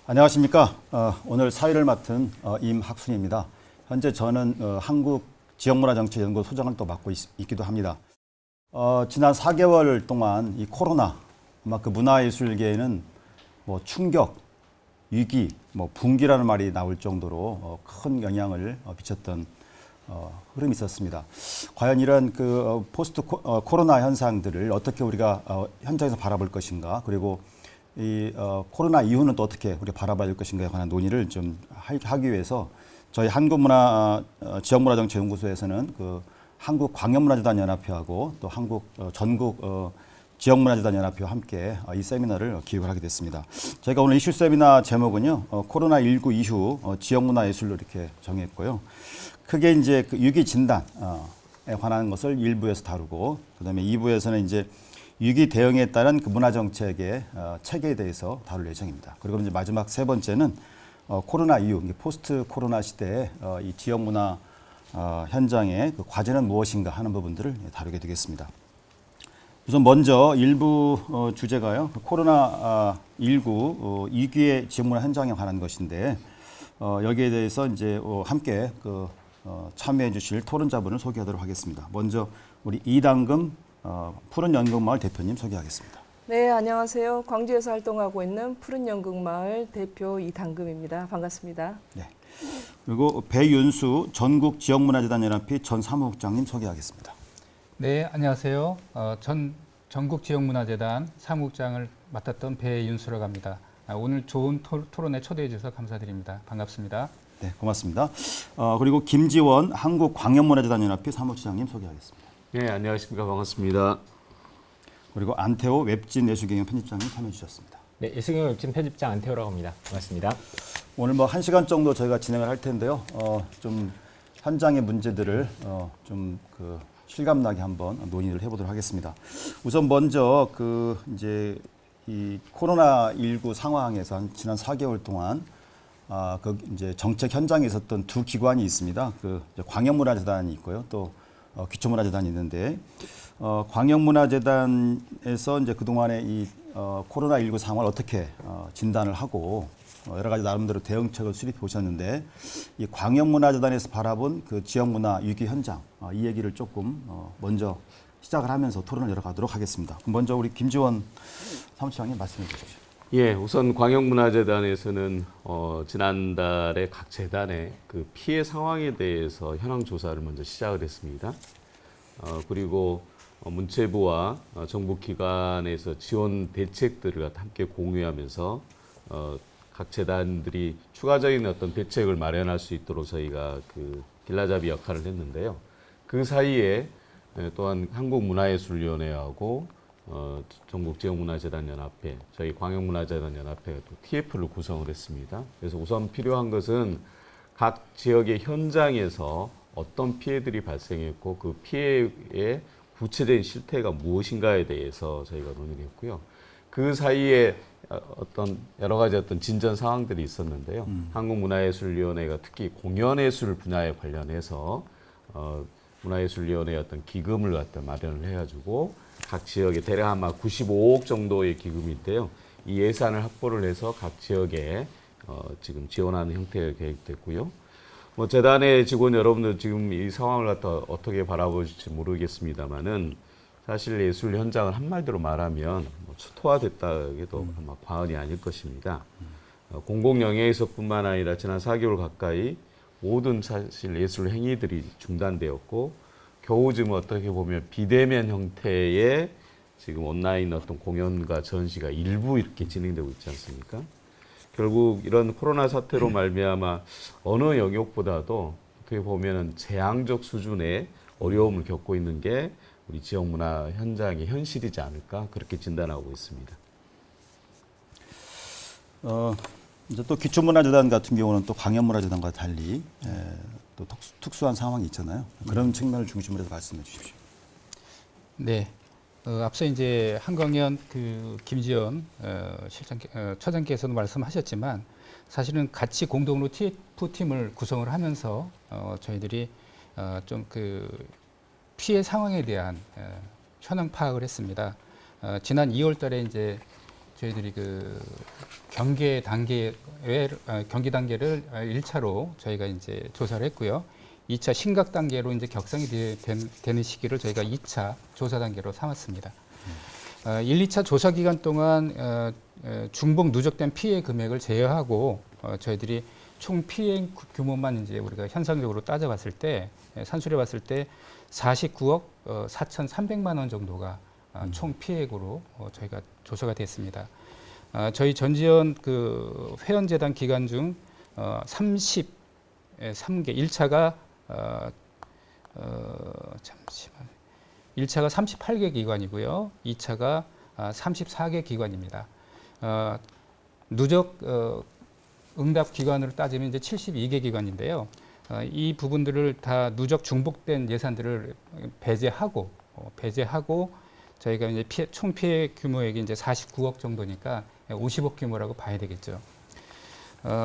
안녕하십니까. 오늘 사회를 맡은 임학순입니다. 현재 저는 한국 지역문화정책연구소 소장을 또 맡고 있기도 합니다. 지난 4개월 동안 이 코로나, 아마 그 문화예술계에는 뭐 충격, 위기, 뭐 붕괴라는 말이 나올 정도로 큰 영향을 미쳤던 흐름이 있었습니다. 과연 이런 그 포스트 코로나 현상들을 어떻게 우리가 현장에서 바라볼 것인가, 그리고 이 코로나 이후는 또 어떻게 우리가 바라봐야 될 것인가에 관한 논의를 좀 하기 위해서 저희 지역문화정책연구소에서는 그 한국광역문화재단연합회하고 또 한국 전국 지역문화재단연합회와 함께 이 세미나를 기획을 하게 됐습니다. 저희가 오늘 이슈 세미나 제목은요, 코로나19 이후 지역문화예술로 이렇게 정했고요. 크게 이제 그 위기 진단에 관한 것을 1부에서 다루고, 그다음에 2부에서는 이제 위기 대응에 따른 그 문화정책의 체계에 대해서 다룰 예정입니다. 그리고 이제 마지막 세 번째는 코로나 이후 포스트 코로나 시대의 이 지역문화 현장의 그 과제는 무엇인가 하는 부분들을 다루게 되겠습니다. 우선 먼저 일부 주제가요, 코로나19 위기의 지역문화 현장에 관한 것인데, 여기에 대해서 이제 함께 그 참여해 주실 토론자분을 소개하도록 하겠습니다. 먼저 우리 이당금 푸른연극마을 대표님 소개하겠습니다. 네, 안녕하세요. 광주에서 활동하고 있는 푸른연극마을 대표 이당금입니다. 반갑습니다. 네. 그리고 배윤수 전국지역문화재단연합회 전 사무국장님 소개하겠습니다. 네, 안녕하세요. 전국지역문화재단 사무국장을 맡았던 배윤수라고 합니다. 오늘 좋은 토론에 초대해 주셔서 감사드립니다. 반갑습니다. 네, 고맙습니다. 그리고 김지원 한국광역문화재단연합회 사무국장님 소개하겠습니다. 네, 안녕하십니까. 반갑습니다. 그리고 안태호 웹진 예술경영 편집장님 참여해 주셨습니다. 네, 예술경영 웹진 편집장 안태호라고 합니다. 반갑습니다. 오늘 뭐 1시간 정도 저희가 진행을 할 텐데요. 좀 현장의 문제들을 좀 그 실감나게 한번 논의를 해보도록 하겠습니다. 우선 먼저 그 이제 이 코로나19 상황에서 지난 4개월 동안 그 이제 정책 현장에 있었던 두 기관이 있습니다. 그 광역문화재단이 있고요, 또 기초문화재단이 있는데, 광역문화재단에서 이제 그동안의 이 코로나19 상황을 어떻게 진단을 하고 여러 가지 나름대로 대응책을 수립해 오셨는데, 이 광역문화재단에서 바라본 그 지역문화 위기 현장, 이 얘기를 조금 먼저 시작을 하면서 토론을 열어가도록 하겠습니다. 그럼 먼저 우리 김지원 사무처장님 말씀해 주십시오. 예, 우선 광역문화재단에서는 지난달에 각 재단의 그 피해 상황에 대해서 현황 조사를 먼저 시작을 했습니다. 그리고 문체부와 정부 기관에서 지원 대책들을 함께 공유하면서 각 재단들이 추가적인 어떤 대책을 마련할 수 있도록 저희가 그 길라잡이 역할을 했는데요. 그 사이에 또한 한국문화예술위원회하고 전국지역문화재단연합회, 저희 광역문화재단연합회가 또 TF를 구성을 했습니다. 그래서 우선 필요한 것은 각 지역의 현장에서 어떤 피해들이 발생했고 그 피해의 구체적인 실태가 무엇인가에 대해서 저희가 논의를 했고요. 그 사이에 어떤 여러 가지 어떤 진전 상황들이 있었는데요. 한국문화예술위원회가 특히 공연예술 분야에 관련해서 문화예술위원회의 어떤 기금을 갖다 마련을 해가지고 각 지역에 대략 아마 95억 정도의 기금인데요. 이 예산을 확보를 해서 각 지역에 지금 지원하는 형태가 계획됐고요. 뭐 재단의 직원 여러분들 지금 이 상황을 갖다 어떻게 바라보실지 모르겠습니다만은 사실 예술 현장을 한마디로 말하면 초토화됐다 해도 아마 과언이 아닐 것입니다. 공공영예에서뿐만 아니라 지난 4개월 가까이 모든 사실 예술 행위들이 중단되었고, 겨우 지금 어떻게 보면 비대면 형태의 지금 온라인 어떤 공연과 전시가 일부 이렇게 진행되고 있지 않습니까? 결국 이런 코로나 사태로 말미암아 어느 영역보다도 어떻게 보면은 재앙적 수준의 어려움을 겪고 있는 게 우리 지역문화 현장의 현실이지 않을까, 그렇게 진단하고 있습니다. 이제 또 기초문화재단 같은 경우는 또 광역문화재단과 달리 또 특수한 상황이 있잖아요. 그런 측면을 중심으로 해서 말씀해 주십시오. 네, 앞서 이제 한광현 김지연 처장께서도 말씀하셨지만 사실은 같이 공동으로 TF 팀을 구성을 하면서 저희들이 좀 그 피해 상황에 대한 현황 파악을 했습니다. 지난 2월달에 이제 저희들이 그 경계 단계를 1차로 저희가 이제 조사를 했고요. 2차 심각 단계로 이제 격상이 되는 시기를 저희가 2차 조사 단계로 삼았습니다. 1, 2차 조사 기간 동안 중복 누적된 피해 금액을 제외하고 저희들이 총 피해 규모만 이제 우리가 현상적으로 따져봤을 때 산술해 봤을 때 49억 4,300만 원 정도가 총 피해액으로 저희가 조사가 됐습니다. 저희 전지현 그 회원재단 기간 중 33개 1차가 잠시만 1차가 38개 기관이고요. 2차가 34개 기관입니다. 누적 응답 기관으로 따지면 이제 72개 기관인데요. 이 부분들을 다 누적 중복된 예산들을 배제하고 저희가 이제 총 피해 규모액이 이제 49억 정도니까 50억 규모라고 봐야 되겠죠.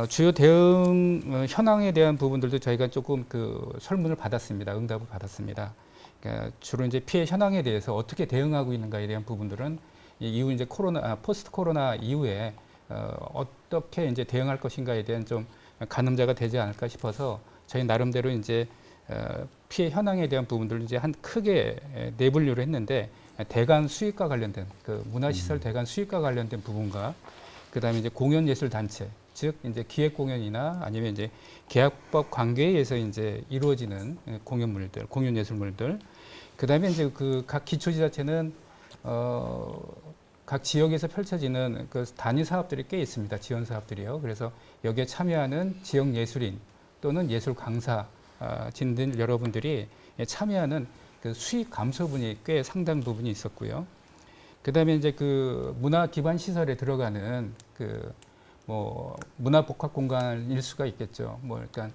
주요 대응 현황에 대한 부분들도 저희가 조금 그 설문을 받았습니다. 응답을 받았습니다. 그러니까 주로 이제 피해 현황에 대해서 어떻게 대응하고 있는가에 대한 부분들은 이후 이제 포스트 코로나 이후에 어떻게 이제 대응할 것인가에 대한 좀 가늠자가 되지 않을까 싶어서 저희 나름대로 이제 피해 현황에 대한 부분들을 이제 한 크게 네 분류를 했는데 대관 수익과 관련된 그 문화시설 대관 수익과 관련된 부분과 그다음에 이제 공연예술단체 즉 이제 기획 공연이나 아니면 이제 계약법 관계에 의해서 이제 이루어지는 공연물들, 공연예술물들. 그다음에 이제 그 각 기초지자체는 각 지역에서 펼쳐지는 그 단위 사업들이 꽤 있습니다. 지원 사업들이요. 그래서 여기에 참여하는 지역 예술인 또는 예술 강사진들 여러분들이 참여하는 그 수익 감소분이 꽤 상당 부분이 있었고요. 그다음에 이제 그 문화 기반 시설에 들어가는 그 뭐 문화 복합 공간일 수가 있겠죠. 뭐 일단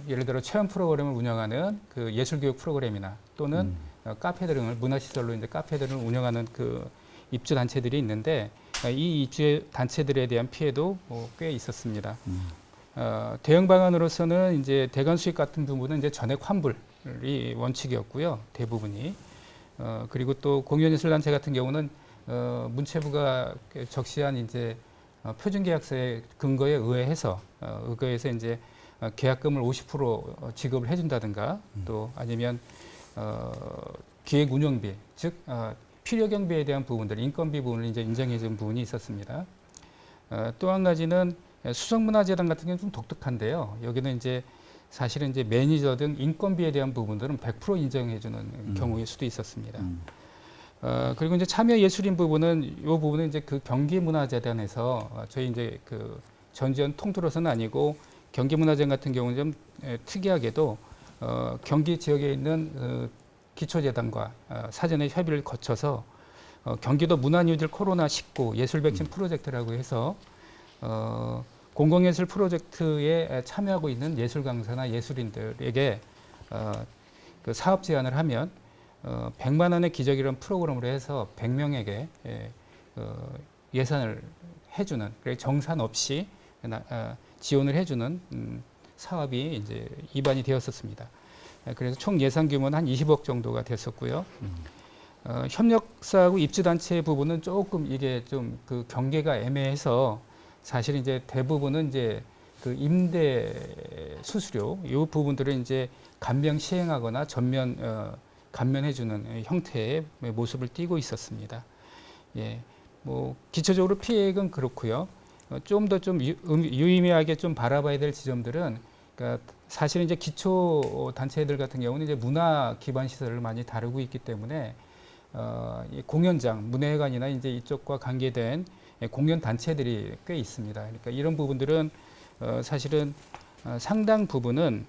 예를 들어 체험 프로그램을 운영하는 그 예술 교육 프로그램이나 또는 카페 등을 문화 시설로 이제 카페들을 운영하는 그 입주 단체들이 있는데 이 입주 단체들에 대한 피해도 꽤 있었습니다. 대응 방안으로서는 이제 대관 수익 같은 부분은 이제 전액 환불이 원칙이었고요. 대부분이. 그리고 또 공연예술단체 같은 경우는 문체부가 적시한 이제 표준계약서의 근거에 의해서 이제 계약금을 50% 지급을 해준다든가 또 아니면 기획 운영비 즉 필요 경비에 대한 부분들 인건비 부분을 이제 인정해준 부분이 있었습니다. 또 한 가지는 수성문화재단 같은 경우는 좀 독특한데요. 여기는 이제 사실은 이제 매니저 등 인건비에 대한 부분들은 100% 인정해주는 경우일 수도 있었습니다. 그리고 이제 참여 예술인 부분은 이 부분은 이제 그 경기문화재단에서 저희 이제 그 전지현 통틀어서는 아니고 경기문화재단 같은 경우는 좀 특이하게도 경기 지역에 있는 기초재단과 사전에 협의를 거쳐서 경기도 문화뉴딜 코로나19 예술 백신 프로젝트라고 해서 공공예술 프로젝트에 참여하고 있는 예술 강사나 예술인들에게 그 사업 제안을 하면 100만 원의 기적이라는 프로그램으로 해서 100명에게 예산을 해주는 정산 없이 지원을 해주는 사업이 이제 입안이 되었었습니다. 그래서 총 예산 규모는 한 20억 정도가 됐었고요. 협력사하고 입주단체 부분은 조금 이게 좀 그 경계가 애매해서 사실 이제 대부분은 이제 그 임대 수수료 이 부분들을 이제 감면 시행하거나 전면 감면해주는 형태의 모습을 띠고 있었습니다. 예, 뭐 기초적으로 피해액은 그렇고요. 좀 더 좀 유의미하게 좀 바라봐야 될 지점들은 그러니까 사실은 이제 기초 단체들 같은 경우는 이제 문화 기반 시설을 많이 다루고 있기 때문에 이 공연장, 문화회관이나 이제 이쪽과 관계된 공연 단체들이 꽤 있습니다. 그러니까 이런 부분들은 사실은 상당 부분은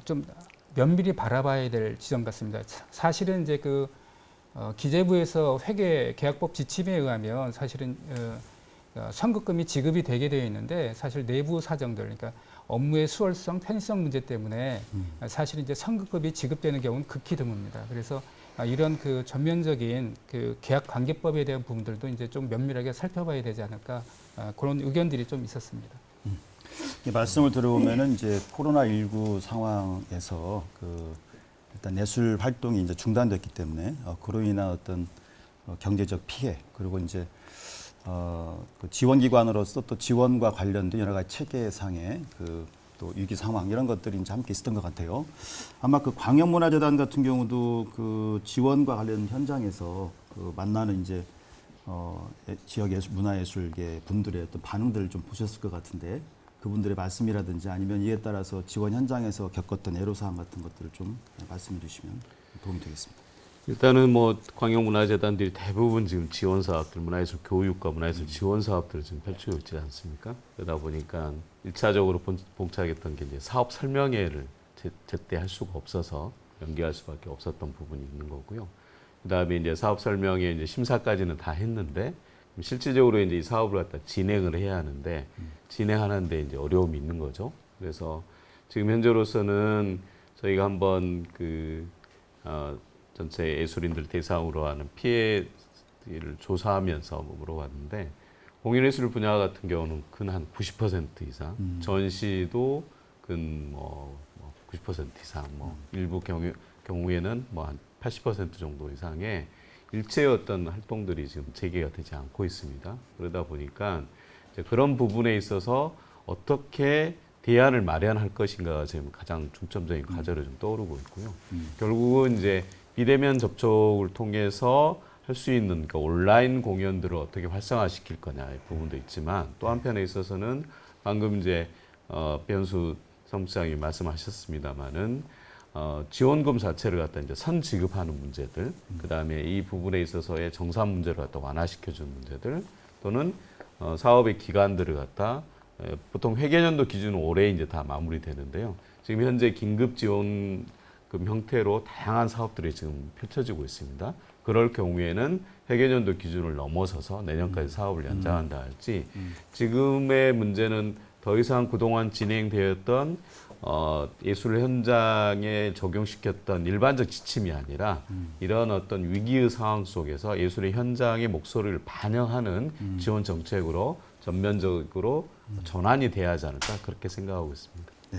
좀 면밀히 바라봐야 될 지점 같습니다. 사실은 이제 그 기재부에서 회계 계약법 지침에 의하면 사실은 선급금이 지급이 되게 되어 있는데 사실 내부 사정들, 그러니까 업무의 수월성, 편의성 문제 때문에 사실 이제 선급금이 지급되는 경우는 극히 드뭅니다. 그래서 이런 그 전면적인 그 계약 관계법에 대한 부분들도 이제 좀 면밀하게 살펴봐야 되지 않을까 그런 의견들이 좀 있었습니다. 이 말씀을 들어보면은 이제 코로나19 상황에서 그 일단 예술 활동이 이제 중단됐기 때문에 그로 인한 어떤 경제적 피해 그리고 이제 그 지원기관으로서 또 지원과 관련된 여러 가지 체계상의 또 위기 상황 이런 것들이 이제 함께 있었던 것 같아요. 아마 그 광역문화재단 같은 경우도 그 지원과 관련 현장에서 그 만나는 이제 지역 문화예술계 분들의 어떤 반응들을 좀 보셨을 것 같은데 그분들의 말씀이라든지 아니면 이에 따라서 지원 현장에서 겪었던 애로사항 같은 것들을 좀 말씀해 주시면 도움이 되겠습니다. 일단은 뭐 광역문화재단들이 대부분 지금 지원 사업들, 문화예술 교육과 문화예술 지원 사업들을 지금 펼치고 있지 않습니까? 그러다 보니까 1차적으로 봉착했던 게 이제 사업 설명회를 제때 할 수가 없어서 연기할 수밖에 없었던 부분이 있는 거고요. 그다음에 이제 사업 설명회 이제 심사까지는 다 했는데 실질적으로 이제 이 사업을 갖다 진행을 해야 하는데 진행하는데 이제 어려움이 있는 거죠. 그래서 지금 현재로서는 저희가 한번 전체 예술인들 대상으로 하는 피해를 조사하면서 물어봤는데 공연예술 분야 같은 경우는 근 한 90% 이상, 전시도 근 90% 이상, 일부 경우에는 뭐 한 80% 정도 이상의 일체의 어떤 활동들이 지금 재개가 되지 않고 있습니다. 그러다 보니까 이제 그런 부분에 있어서 어떻게 대안을 마련할 것인가가 지금 가장 중점적인 과제로 좀 떠오르고 있고요. 결국은 이제 비대면 접촉을 통해서 할 수 있는 그러니까 온라인 공연들을 어떻게 활성화시킬 거냐의 부분도 있지만 또 한편에 있어서는 방금 이제 변수 사무장이 말씀하셨습니다마는 지원금 자체를 갖다 이제 선 지급하는 문제들, 그 다음에 이 부분에 있어서의 정산 문제를 갖다 완화시켜주는 문제들, 또는 사업의 기간들을 갖다 보통 회계연도 기준은 올해 이제 다 마무리되는데요. 지금 현재 긴급 지원금 형태로 다양한 사업들이 지금 펼쳐지고 있습니다. 그럴 경우에는 회계연도 기준을 넘어서서 내년까지 사업을 연장한다 할지 지금의 문제는 더 이상 그동안 진행되었던 예술 현장에 적용시켰던 일반적 지침이 아니라 이런 어떤 위기의 상황 속에서 예술의 현장의 목소리를 반영하는 지원 정책으로 전면적으로 전환이 돼야 하지 않을까 그렇게 생각하고 있습니다. 네.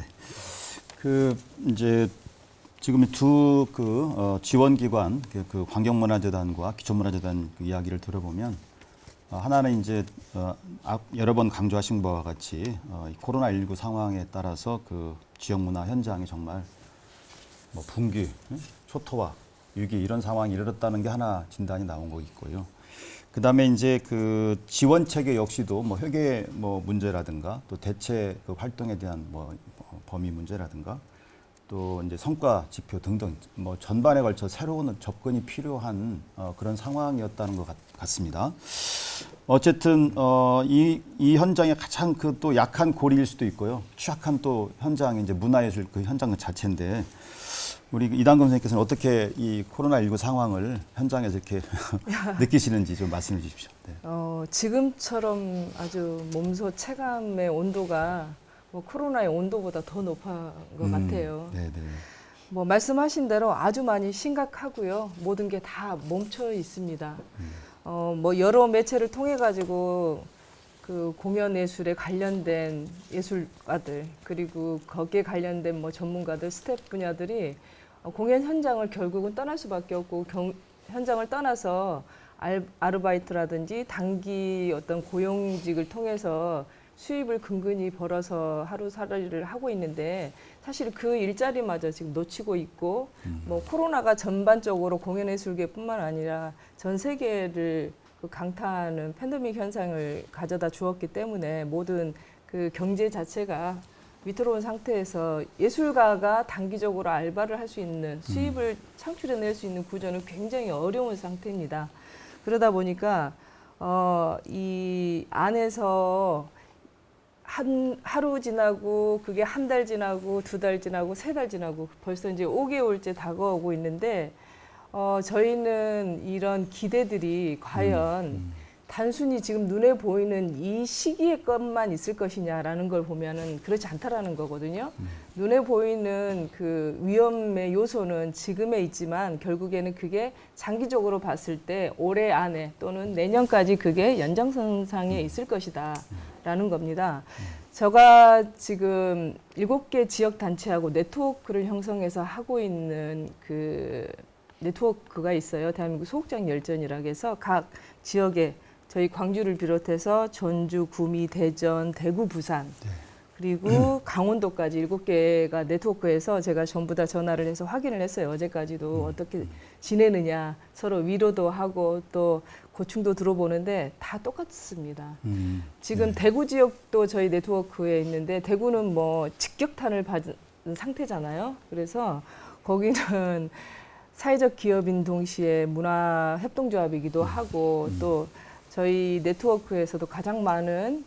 이제 지금 두 지원기관 그 환경문화재단과 기초문화재단 그 이야기를 들어보면 하나는 이제 여러 번 강조하신 바와 같이 코로나19 상황에 따라서 그 지역문화 현장이 정말 뭐 붕괴, 초토화, 위기 이런 상황이 이르렀다는 게 하나 진단이 나온 거 있고요. 그 다음에 이제 그 지원 체계 역시도 뭐 회계 문제라든가 또 대체 그 활동에 대한 범위 문제라든가 또 이제 성과 지표 등등 뭐 전반에 걸쳐 새로운 접근이 필요한 그런 상황이었다는 것 같습니다. 어쨌든 이 현장의 가장 그 또 약한 고리일 수도 있고요. 취약한 또 현장이 이제 문화예술 그 현장 그 자체인데 우리 이단금 선생님께서는 어떻게 이 코로나19 상황을 현장에서 이렇게 느끼시는지 좀 말씀해 주십시오. 네. 지금처럼 아주 몸소 체감의 온도가 코로나의 온도보다 더 높은 것 같아요. 네네. 말씀하신 대로 아주 많이 심각하고요. 모든 게 다 멈춰 있습니다. 여러 매체를 통해 가지고 그 공연 예술에 관련된 예술가들 그리고 거기에 관련된 전문가들, 스태프 분야들이 공연 현장을 결국은 떠날 수밖에 없고 현장을 떠나서 아르바이트라든지 단기 어떤 고용직을 통해서 수입을 근근히 벌어서 하루살이를 하고 있는데 사실 그 일자리마저 지금 놓치고 있고 코로나가 전반적으로 공연예술계뿐만 아니라 전 세계를 강타하는 팬데믹 현상을 가져다 주었기 때문에 모든 그 경제 자체가 위태로운 상태에서 예술가가 단기적으로 알바를 할 수 있는 수입을 창출해낼 수 있는 구조는 굉장히 어려운 상태입니다. 그러다 보니까 이 안에서 하루 지나고 그게 한 달 지나고 두 달 지나고 세 달 지나고 벌써 이제 5개월째 다가오고 있는데 저희는 이런 기대들이 과연 단순히 지금 눈에 보이는 이 시기의 것만 있을 것이냐라는 걸 보면은 그렇지 않다라는 거거든요. 눈에 보이는 그 위험의 요소는 지금에 있지만 결국에는 그게 장기적으로 봤을 때 올해 안에 또는 내년까지 그게 연장선상에 있을 것이다. 라는 겁니다. 제가 지금 7개 지역 단체하고 네트워크를 형성해서 하고 있는 그 네트워크가 있어요. 대한민국 소극장 열전이라고 해서 각 지역에 저희 광주를 비롯해서 전주, 구미, 대전, 대구, 부산 그리고 강원도까지 7개가 네트워크에서 제가 전부 다 전화를 해서 확인을 했어요. 어제까지도 어떻게 지내느냐 서로 위로도 하고 또 고충도 들어보는데 다 똑같습니다. 지금 대구 지역도 저희 네트워크에 있는데 대구는 뭐 직격탄을 받은 상태잖아요. 그래서 거기는 사회적 기업인 동시에 문화협동조합이기도 하고 또 저희 네트워크에서도 가장 많은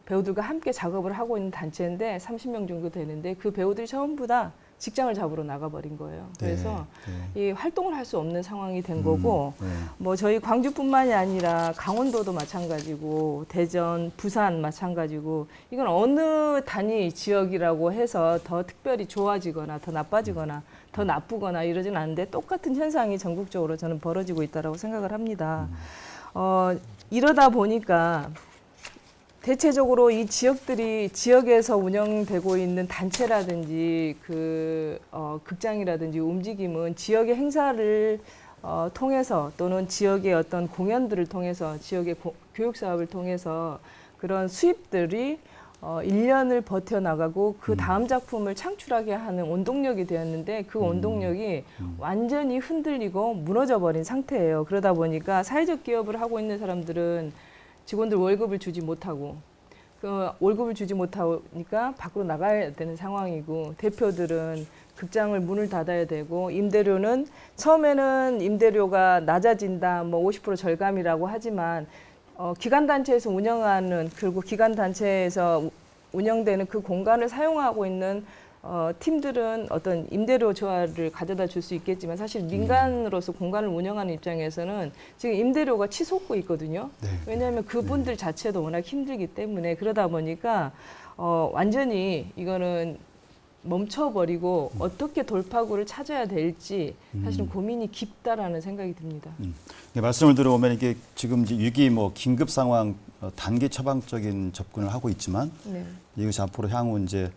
배우들과 함께 작업을 하고 있는 단체인데 30명 정도 되는데 그 배우들이 전부 다 직장을 잡으러 나가버린 거예요. 그래서 이 활동을 할 수 없는 상황이 된 거고 뭐 저희 광주뿐만이 아니라 강원도도 마찬가지고 대전, 부산 마찬가지고 이건 어느 단위 지역이라고 해서 더 특별히 좋아지거나 더 나빠지거나 더 나쁘거나 이러진 않는데 똑같은 현상이 전국적으로 저는 벌어지고 있다고 생각을 합니다. 이러다 보니까 대체적으로 이 지역에서 운영되고 있는 단체라든지 극장이라든지 움직임은 지역의 행사를 통해서 또는 지역의 어떤 공연들을 통해서 지역의 교육 사업을 통해서 그런 수입들이 1년을 버텨나가고 그 다음 작품을 창출하게 하는 원동력이 되었는데 그 원동력이 완전히 흔들리고 무너져 버린 상태예요. 그러다 보니까 사회적 기업을 하고 있는 사람들은 직원들 월급을 주지 못하고 그 월급을 주지 못하니까 밖으로 나가야 되는 상황이고 대표들은 극장을 문을 닫아야 되고 임대료는 처음에는 임대료가 낮아진다 뭐 50% 절감이라고 하지만 기관단체에서 운영하는 그리고 기관단체에서 운영되는 그 공간을 사용하고 있는 팀들은 어떤 임대료 조화를 가져다 줄 수 있겠지만 사실 민간으로서 공간을 운영하는 입장에서는 지금 임대료가 치솟고 있거든요. 왜냐하면 그분들 자체도 워낙 힘들기 때문에 그러다 보니까 완전히 이거는 멈춰버리고 어떻게 돌파구를 찾아야 될지 사실은 고민이 깊다라는 생각이 듭니다. 말씀을 들어보면 이게 지금 이제 위기 뭐 긴급 상황 단기 처방적인 접근을 하고 있지만 이것이 앞으로 향후 이제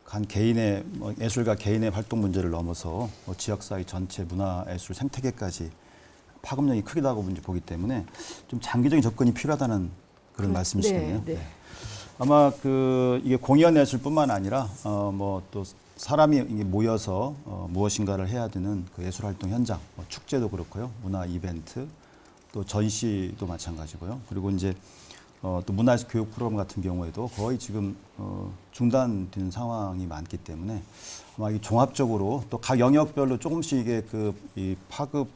한 개인의 예술가 개인의 활동 문제를 넘어서 지역사회 전체 문화예술 생태계까지 파급력이 크다고 보기 때문에 좀 장기적인 접근이 필요하다는 그런 말씀이시네요. 아마 이게 공연 예술뿐만 아니라 뭐 또 사람이 이게 모여서 무엇인가를 해야 되는 그 예술 활동 현장, 축제도 그렇고요, 문화 이벤트, 또 전시도 마찬가지고요. 그리고 이제 또 문화예술 교육 프로그램 같은 경우에도 거의 지금 중단된 상황이 많기 때문에 아마 이 종합적으로 또 각 영역별로 조금씩 이게 이 파급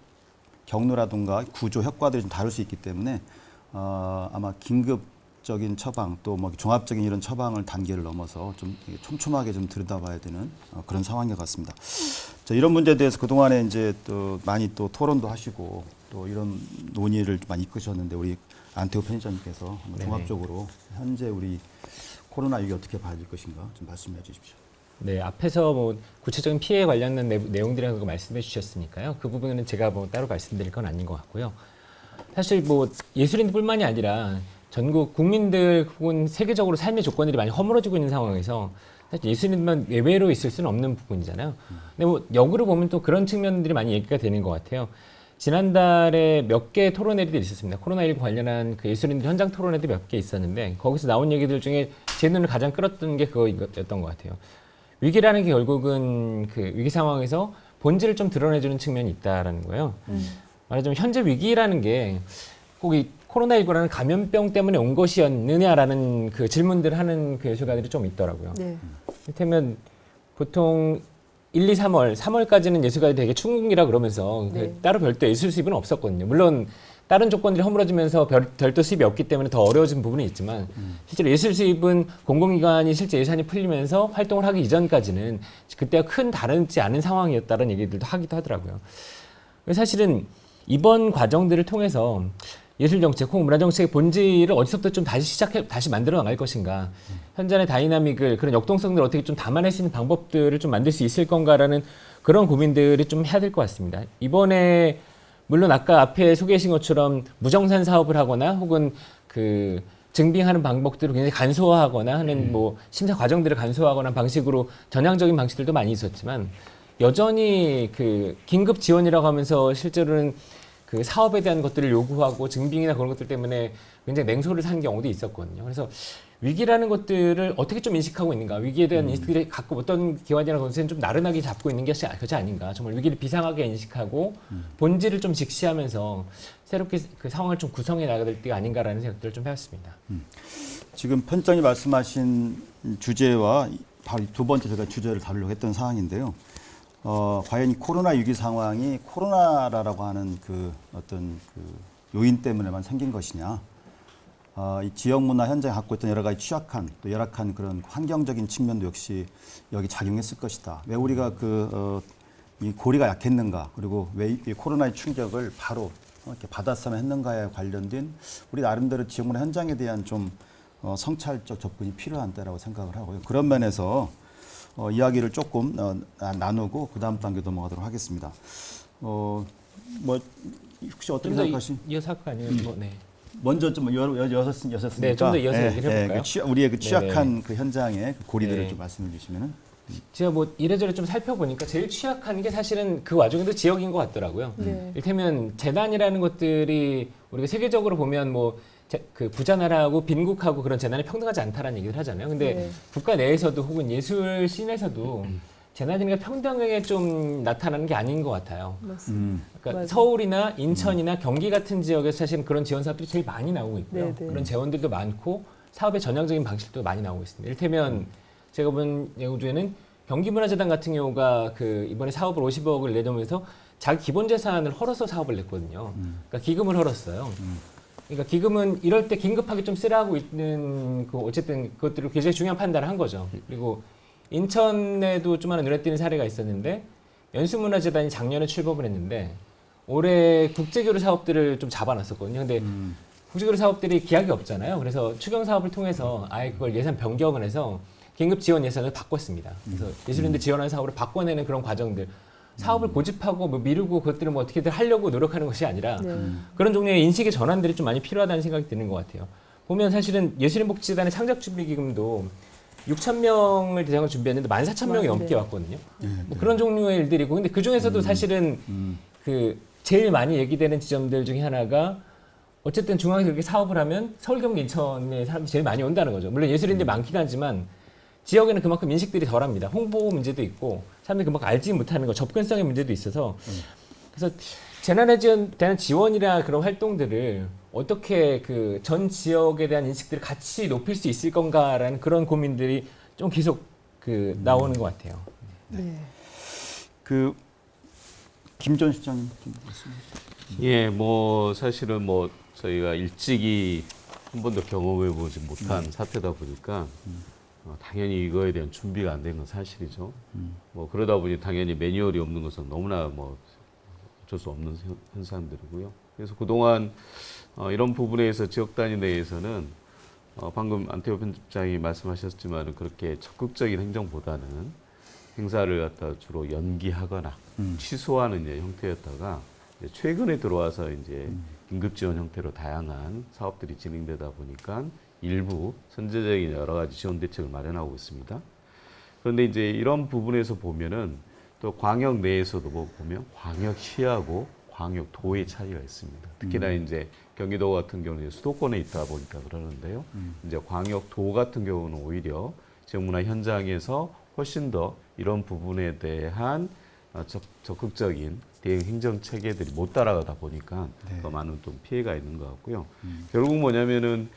경로라든가 구조 효과들이 좀 다를 수 있기 때문에 아마 긴급적인 처방 또 뭐 종합적인 이런 처방을 단계를 넘어서 좀 촘촘하게 좀 들여다봐야 되는 그런 상황인 것 같습니다. 자, 이런 문제에 대해서 그동안에 이제 또 많이 또 토론도 하시고 또 이런 논의를 많이 이끄셨는데 우리 안태호 편집장님께서 종합적으로 현재 우리 코로나 위기 어떻게 봐질 것인가 좀 말씀해 주십시오. 네, 앞에서 뭐 구체적인 피해 관련된 내용들이라는 거 말씀해 주셨으니까요. 그 부분은 제가 뭐 따로 말씀드릴 건 아닌 것 같고요. 사실 뭐 예술인들뿐만이 아니라 전국 국민들 혹은 세계적으로 삶의 조건들이 많이 허물어지고 있는 상황에서 사실 예술인만 외외로 있을 수는 없는 부분이잖아요. 근데 뭐 역으로 보면 또 그런 측면들이 많이 얘기가 되는 것 같아요. 지난달에 몇 개의 토론회들이 있었습니다. 코로나19 관련한 그 예술인들 현장 토론회도 몇 개 있었는데 거기서 나온 얘기들 중에 제 눈을 가장 끌었던 게 그거였던 것 같아요. 위기라는 게 결국은 그 위기 상황에서 본질을 좀 드러내주는 측면이 있다라는 거예요. 말하자면 현재 위기라는 게 꼭 이 코로나19라는 감염병 때문에 온 것이었느냐라는 그 질문들을 하는 그 예술가들이 좀 있더라고요. 이를테면 보통 1, 2, 3월까지는 예술가들이 되게 충국이라 그러면서 따로 별도 예술 수입은 없었거든요. 물론 다른 조건들이 허물어지면서 별도 수입이 없기 때문에 더 어려워진 부분이 있지만 실제로 예술 수입은 공공기관이 실제 예산이 풀리면서 활동을 하기 이전까지는 그때와 큰 다르지 않은 상황이었다는 얘기들도 하기도 하더라고요. 사실은 이번 과정들을 통해서 예술정책 혹은 문화정책의 본질을 어디서부터 좀 다시 만들어 나갈 것인가, 현장의 다이나믹을 그런 역동성들을 어떻게 좀 담아낼 수 있는 방법들을 좀 만들 수 있을 건가라는 그런 고민들이 좀 해야 될 것 같습니다. 이번에 물론 아까 앞에 소개하신 것처럼 무정산 사업을 하거나 혹은 그 증빙하는 방법들을 굉장히 간소화하거나 하는 뭐 심사 과정들을 간소화하거나 방식으로 전향적인 방식들도 많이 있었지만 여전히 그 긴급 지원이라고 하면서 실제로는 그 사업에 대한 것들을 요구하고 증빙이나 그런 것들 때문에 굉장히 냉소를 산 경우도 있었거든요. 그래서 위기라는 것들을 어떻게 좀 인식하고 있는가, 위기에 대한 인식들이 갖고 어떤 기관이나 것은 좀 나른하게 잡고 있는 것이 아닌가, 정말 위기를 비상하게 인식하고 본질을 좀 직시하면서 새롭게 그 상황을 좀 구성해 나가야 될 때가 아닌가라는 생각들을 좀 해봤습니다. 지금 편장이 말씀하신 주제와 바로 두 번째 제가 주제를 다루려고 했던 사항인데요. 과연 이 코로나 위기 상황이 코로나라고 하는 그 어떤 그 요인 때문에만 생긴 것이냐. 이 지역 문화 현장에 갖고 있던 여러 가지 취약한 또 열악한 그런 환경적인 측면도 역시 여기 작용했을 것이다. 왜 우리가 이 고리가 약했는가, 그리고 왜 이 코로나의 충격을 바로 이렇게 받았으면 했는가에 관련된 우리 나름대로 지역 문화 현장에 대한 좀 성찰적 접근이 필요한 때라고 생각을 하고요. 그런 면에서 이야기를 조금 나누고 그 다음 단계 넘어가도록 하겠습니다. 뭐 혹시 어떻게 생각하신? 이어서 할거 아니에요? 뭐, 네. 먼저 좀 여셨으니까 네, 좀 더 이어서 얘기를 해볼까요? 우리의 그 취약한 네네. 그 현장의 그 고리들을 네. 좀 말씀해 주시면은. 제가 뭐 이래저래 좀 살펴보니까 제일 취약한 게 사실은 그 와중에도 지역인 것 같더라고요. 네. 이를테면 재난이라는 것들이 우리가 세계적으로 보면 뭐 그 부자 나라하고 빈국하고 그런 재난이 평등하지 않다라는 얘기를 하잖아요. 근데 네. 국가 내에서도 혹은 예술 씬에서도 재난이니까 평등하게 좀 나타나는 게 아닌 것 같아요. 맞습니다. 그러니까 맞아요. 서울이나 인천이나 경기 같은 지역에서 사실은 그런 지원 사업들이 제일 많이 나오고 있고요. 네, 네. 그런 재원들도 많고 사업의 전향적인 방식도 많이 나오고 있습니다. 이를테면 제가 본 예우 중에는 경기문화재단 같은 경우가 그 이번에 사업을 50억을 내놓으면서 자기 기본 재산을 헐어서 사업을 냈거든요. 그러니까 기금을 헐었어요. 그러니까 기금은 이럴 때 긴급하게 좀 쓰라고 있는 그 어쨌든 그것들을 굉장히 중요한 판단을 한 거죠. 그리고 인천에도 좀 하나 눈에 띄는 사례가 있었는데 연수문화재단이 작년에 출범을 했는데 올해 국제교류 사업들을 좀 잡아놨었거든요. 근데 국제교류 사업들이 기약이 없잖아요. 그래서 추경 사업을 통해서 아예 그걸 예산 변경을 해서 긴급 지원 예산을 바꿨습니다. 그래서 예술인들 지원하는 사업을 바꿔내는 그런 과정들. 사업을 고집하고 뭐 미루고 그것들을 뭐 어떻게든 하려고 노력하는 것이 아니라 네. 그런 종류의 인식의 전환들이 좀 많이 필요하다는 생각이 드는 것 같아요. 보면 사실은 예술인복지재단의 상작준비기금도 6,000명을 대상으로 준비했는데 14,000명이 넘게 네. 왔거든요. 뭐 그런 종류의 일들이고, 근데 그 중에서도 사실은 그 제일 많이 얘기되는 지점들 중에 하나가 어쨌든 중앙에서 그렇게 사업을 하면 서울, 경기, 인천에 사람이 제일 많이 온다는 거죠. 물론 예술인들이 많긴 하지만 지역에는 그만큼 인식들이 덜합니다. 홍보 문제도 있고 사람들이 그만큼 알지 못하는 거, 접근성의 문제도 있어서 그래서 재난에 대한 지원이나 그런 활동들을 어떻게 그 전 지역에 대한 인식들을 같이 높일 수 있을 건가라는 그런 고민들이 좀 계속 그 나오는 것 같아요. 네. 그 김전 실장님 좀 말씀해 주시죠. 예, 뭐 사실은 뭐 저희가 일찍이 한 번도 경험해 보지 못한 사태다 보니까 당연히 이거에 대한 준비가 안 된 건 사실이죠. 뭐 그러다 보니 당연히 매뉴얼이 없는 것은 너무나 뭐 어쩔 수 없는 현상들이고요. 그래서 그동안 이런 부분에서 지역 단위 내에서는 방금 안태호 편집장이 말씀하셨지만 그렇게 적극적인 행정보다는 행사를 갖다 주로 연기하거나 취소하는 이제 형태였다가 이제 최근에 들어와서 이제 긴급 지원 형태로 다양한 사업들이 진행되다 보니까 일부 선제적인 여러 가지 지원 대책을 마련하고 있습니다. 그런데 이제 이런 부분에서 보면은 또 광역 내에서도 보면 광역시하고 광역도의 차이가 있습니다. 특히나 이제 경기도 같은 경우는 수도권에 있다 보니까 그러는데요. 이제 광역도 같은 경우는 오히려 지역문화 현장에서 훨씬 더 이런 부분에 대한 적극적인 대응 행정 체계들이 못 따라가다 보니까 네. 더 많은 좀 피해가 있는 것 같고요. 결국 뭐냐면은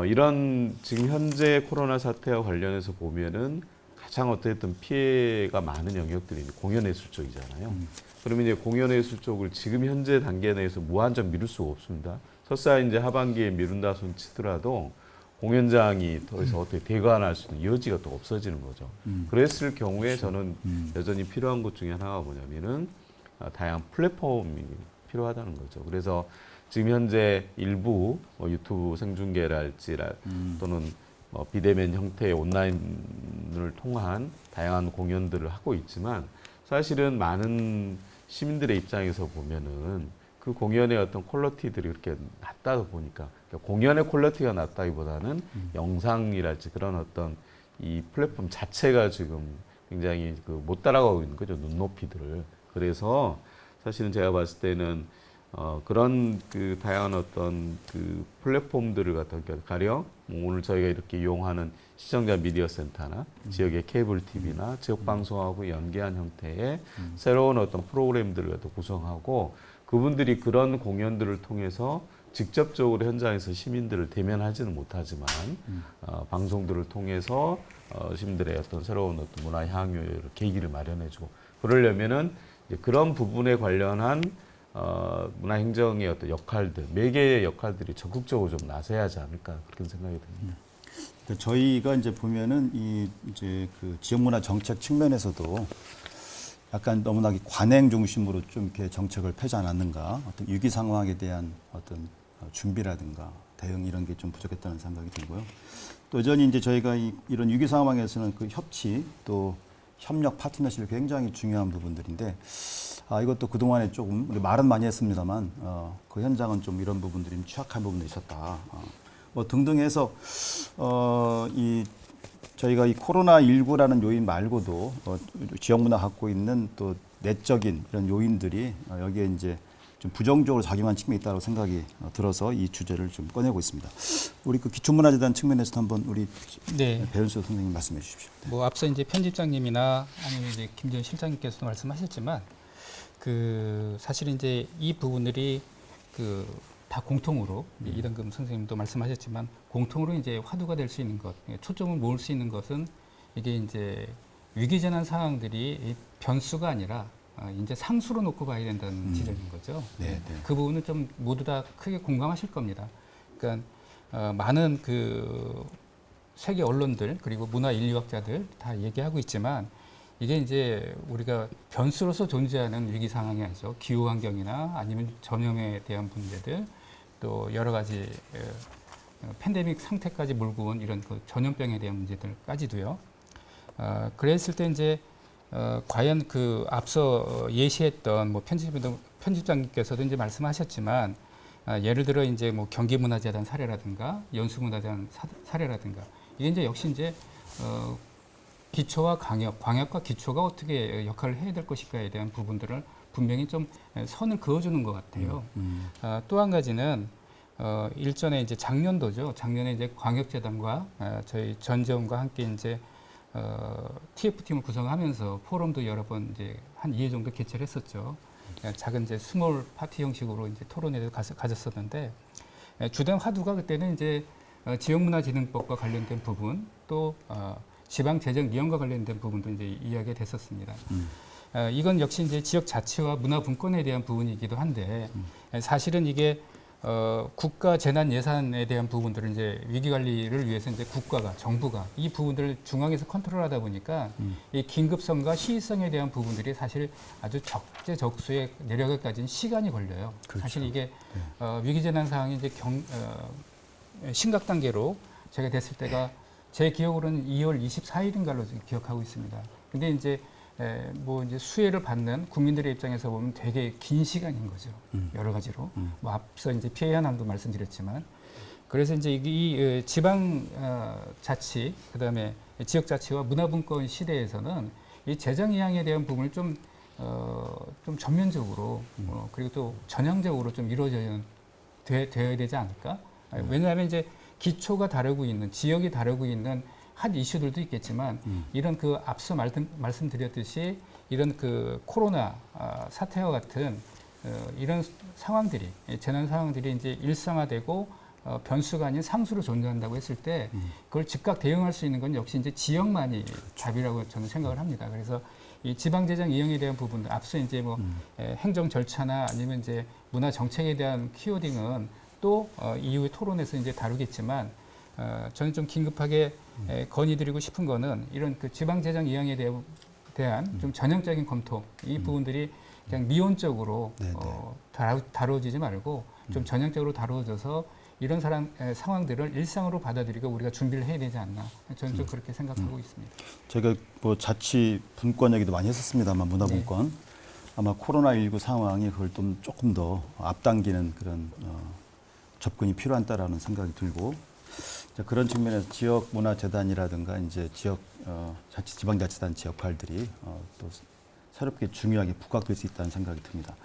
이런 지금 현재 코로나 사태와 관련해서 보면은 가장 어쨌든 피해가 많은 영역들이 공연예술 쪽이잖아요. 그러면 이제 공연예술 쪽을 지금 현재 단계 내에서 무한정 미룰 수가 없습니다. 설사 이제 하반기에 미룬다 손 치더라도 공연장이 더 이상 어떻게 대관할 수 있는 여지가 또 없어지는 거죠. 그랬을 경우에 저는 여전히 필요한 것 중에 하나가 뭐냐면은 다양한 플랫폼이 필요하다는 거죠. 그래서 지금 현재 일부 유튜브 생중계랄지 또는 비대면 형태의 온라인을 통한 다양한 공연들을 하고 있지만 사실은 많은 시민들의 입장에서 보면은 그 공연의 어떤 퀄리티들이 그렇게 낮다 보니까 그러니까 공연의 퀄리티가 낮다기보다는 영상이랄지 그런 어떤 이 플랫폼 자체가 지금 굉장히 그 못 따라가고 있는 거죠. 눈높이들을. 그래서 사실은 제가 봤을 때는 그런 그 다양한 어떤 그 플랫폼들을 갖다 가령 뭐 오늘 저희가 이렇게 이용하는 시청자 미디어 센터나 지역의 케이블 TV나 지역 방송하고 연계한 형태의 새로운 어떤 프로그램들을 갖다 구성하고 그분들이 그런 공연들을 통해서 직접적으로 현장에서 시민들을 대면하지는 못하지만 방송들을 통해서 시민들의 어떤 새로운 어떤 문화 향유의 계기를 마련해주고 그러려면은 이제 그런 부분에 관련한 문화 행정의 어떤 역할들, 매개의 역할들이 적극적으로 좀 나서야 하지 않을까 그렇게 생각이 듭니다. 저희가 이제 보면은 이제 그 지역문화 정책 측면에서도 약간 너무나 관행 중심으로 좀 이렇게 정책을 펴지 않았는가, 어떤 위기 상황에 대한 어떤 준비라든가 대응 이런 게 좀 부족했다는 생각이 들고요. 또 여전히 이제 저희가 이런 위기 상황에서는 그 협치 또 협력 파트너십이 굉장히 중요한 부분들인데 이것도 그동안에 조금 우리 말은 많이 했습니다만 그 현장은 좀 이런 부분들이 취약한 부분도 있었다. 뭐 등등 해서 저희가 이 코로나19라는 요인 말고도 지역 문화 갖고 있는 또 내적인 이런 요인들이 여기에 이제 좀 부정적으로 작용한 측면이 있다고 생각이 들어서 이 주제를 좀 꺼내고 있습니다. 우리 그 기초문화재단 측면에서 한번 우리 네. 배윤수 선생님 말씀해 주십시오. 네. 뭐 앞서 이제 편집장님이나 아니면 이제 김재현 실장님께서도 말씀하셨지만 그 사실 이제 이 부분들이 그 다 공통으로 이동금 선생님도 말씀하셨지만 공통으로 이제 화두가 될 수 있는 것, 초점을 모을 수 있는 것은 이게 이제 위기재난 상황들이 변수가 아니라 이제 상수로 놓고 봐야 된다는 지점인 거죠. 네, 네. 그 부분은 좀 모두 다 크게 공감하실 겁니다. 그러니까 많은 그 세계 언론들 그리고 문화 인류학자들 다 얘기하고 있지만 이게 이제 우리가 변수로서 존재하는 위기 상황이 아니죠. 기후 환경이나 아니면 전염에 대한 문제들 또 여러 가지 팬데믹 상태까지 몰고 온 이런 그 전염병에 대한 문제들까지도요. 그랬을 때 이제 과연 그 앞서 예시했던 뭐 편집장님께서도 이제 말씀하셨지만 예를 들어 이제 뭐 경기문화재단 사례라든가 연수문화재단 사례라든가 이게 이제 역시 이제 기초와 광역과 기초가 어떻게 역할을 해야 될 것인가에 대한 부분들을 분명히 좀 선을 그어주는 것 같아요. 또 한 가지는 일전에 이제 작년도죠. 작년에 이제 광역재단과 저희 전재원과 함께 이제 TF팀을 구성하면서 포럼도 여러 번 이제 한 2회 정도 개최를 했었죠. 작은 이제 스몰 파티 형식으로 이제 토론회를 가졌었는데 주된 화두가 그때는 이제 지역문화진흥법과 관련된 부분 또 지방재정위원과 관련된 부분도 이제 이야기가 됐었습니다. 이건 역시 이제 지역 자치와 문화분권에 대한 부분이기도 한데 사실은 이게 국가 재난 예산에 대한 부분들을 이제 위기 관리를 위해서 이제 국가가 정부가 이 부분들을 중앙에서 컨트롤하다 보니까 이 긴급성과 시의성에 대한 부분들이 사실 아주 적재적소에 내려가기까지는 시간이 걸려요. 그렇죠. 사실 이게 위기 재난 상황이 이제 심각 단계로 제가 됐을 때가 제 기억으로는 2월 24일인가로 기억하고 있습니다. 근데 이제 뭐 이제 수혜를 받는 국민들의 입장에서 보면 되게 긴 시간인 거죠. 여러 가지로. 뭐 앞서 이제 피해 현황도 말씀드렸지만. 그래서 이제 이 지방 자치, 그다음에 지역 자치와 문화분권 시대에서는 이 재정 이양에 대한 부분을 좀 전면적으로 그리고 또 전향적으로 좀 이루어져야 되지 않을까? 왜냐하면 이제 기초가 다르고 있는 지역이 다르고 있는 한 이슈들도 있겠지만 이런 그 앞서 말씀드렸듯이 이런 그 코로나 사태와 같은 이런 상황들이 재난 상황들이 이제 일상화되고 변수가 아닌 상수로 존재한다고 했을 때 그걸 즉각 대응할 수 있는 건 역시 이제 지역만이 답이라고 저는 생각을 합니다. 그래서 이 지방재정 이용에 대한 부분들 앞서 이제 뭐 행정 절차나 아니면 이제 문화 정책에 대한 키워딩은 또 이후의 토론에서 이제 다루겠지만 저는 좀 긴급하게 건의드리고 싶은 거는 이런 그 지방재정 이양에 대한 좀 전형적인 검토 이 부분들이 그냥 미온적으로 다루어지지 말고 좀 전형적으로 다루어져서 이런 상황들을 일상으로 받아들이고 우리가 준비를 해야 되지 않나 저는 좀 그렇게 생각하고 있습니다. 제가 뭐 자치 분권 얘기도 많이 했었습니다만 문화분권 아마 코로나19 상황이 그걸 좀 조금 더 앞당기는 그런 접근이 필요하다라는 생각이 들고 이제 그런 측면에서 지역문화재단이라든가 이제 지방자치단체 역할들이 또 새롭게 중요하게 부각될 수 있다는 생각이 듭니다.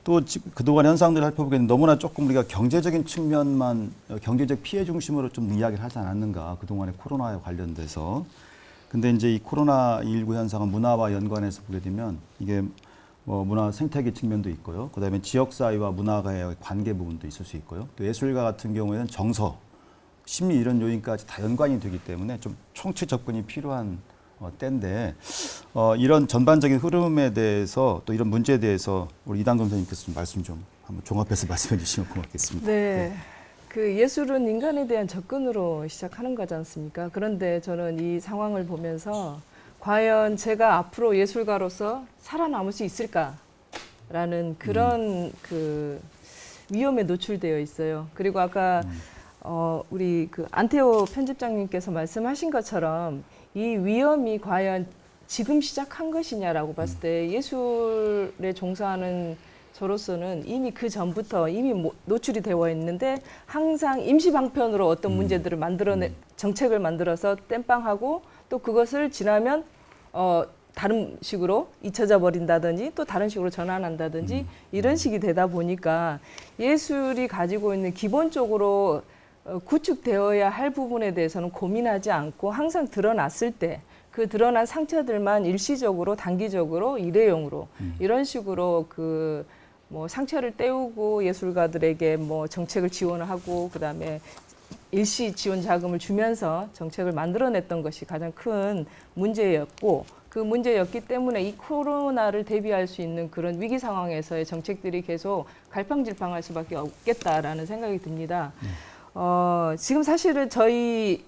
또 그동안 현상들을 살펴보기에는 너무나 조금 우리가 경제적인 측면만 경제적 피해 중심으로 좀 이야기를 하지 않았는가 그동안의 코로나에 관련돼서. 근데 이제 이 코로나19 현상은 문화와 연관해서 보게 되면 이게 뭐 문화 생태계 측면도 있고요. 그다음에 지역 사회와 문화가의 관계 부분도 있을 수 있고요. 또 예술가 같은 경우에는 정서, 심리 이런 요인까지 다 연관이 되기 때문에 좀 총체 접근이 필요한 때인데 이런 전반적인 흐름에 대해서 또 이런 문제에 대해서 우리 이당금 선생님께서 좀 말씀 좀 한번 종합해서 말씀해 주시면 고맙겠습니다. 네. 그 예술은 인간에 대한 접근으로 시작하는 거지 않습니까? 그런데 저는 이 상황을 보면서 과연 제가 앞으로 예술가로서 살아남을 수 있을까라는 그런 그 위험에 노출되어 있어요. 그리고 아까 우리 그 안태호 편집장님께서 말씀하신 것처럼 이 위험이 과연 지금 시작한 것이냐라고 봤을 때 예술에 종사하는 저로서는 이미 그 전부터 이미 노출이 되어 있는데 항상 임시 방편으로 어떤 문제들을 정책을 만들어서 땜빵하고 또 그것을 지나면 다른 식으로 잊혀져 버린다든지 또 다른 식으로 전환한다든지 이런 식이 되다 보니까 예술이 가지고 있는 기본적으로 구축되어야 할 부분에 대해서는 고민하지 않고 항상 드러났을 때 그 드러난 상처들만 일시적으로 단기적으로 일회용으로 이런 식으로 그 뭐 상처를 때우고 예술가들에게 뭐 정책을 지원을 하고 그다음에 일시 지원 자금을 주면서 정책을 만들어냈던 것이 가장 큰 문제였고 그 문제였기 때문에 이 코로나를 대비할 수 있는 그런 위기 상황에서의 정책들이 계속 갈팡질팡할 수밖에 없겠다라는 생각이 듭니다. 지금 사실은 저희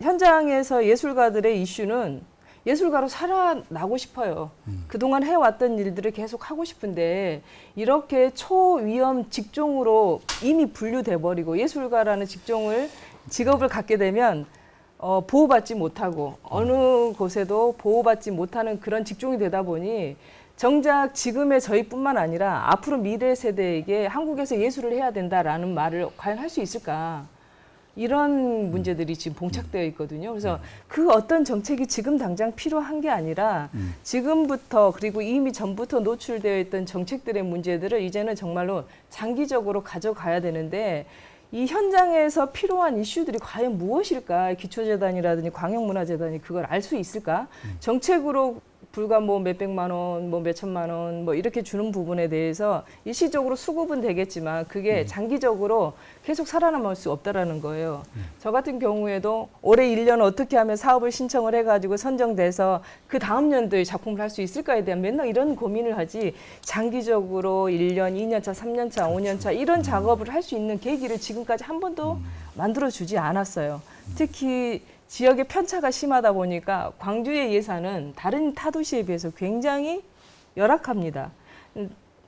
현장에서 예술가들의 이슈는 예술가로 살아나고 싶어요. 그동안 해왔던 일들을 계속 하고 싶은데 이렇게 초위험 직종으로 이미 분류돼 버리고 예술가라는 직업을 갖게 되면 보호받지 못하고 어느 곳에도 보호받지 못하는 그런 직종이 되다 보니 정작 지금의 저희뿐만 아니라 앞으로 미래 세대에게 한국에서 예술을 해야 된다라는 말을 과연 할 수 있을까? 이런 문제들이 지금 봉착되어 있거든요. 그래서 그 어떤 정책이 지금 당장 필요한 게 아니라 지금부터 그리고 이미 전부터 노출되어 있던 정책들의 문제들을 이제는 정말로 장기적으로 가져가야 되는데 이 현장에서 필요한 이슈들이 과연 무엇일까? 기초재단이라든지 광역문화재단이 그걸 알 수 있을까? 정책으로 불과 뭐 몇백만 원, 뭐 몇천만 원, 뭐 이렇게 주는 부분에 대해서 일시적으로 수급은 되겠지만 그게 장기적으로 계속 살아남을 수 없다라는 거예요. 저 같은 경우에도 올해 1년 어떻게 하면 사업을 신청을 해가지고 선정돼서 그 다음 년도에 작품을 할 수 있을까에 대한 맨날 이런 고민을 하지 장기적으로 1년, 2년차, 3년차, 5년차 이런 작업을 할 수 있는 계기를 지금까지 한 번도 만들어주지 않았어요. 특히 지역의 편차가 심하다 보니까 광주의 예산은 다른 타도시에 비해서 굉장히 열악합니다.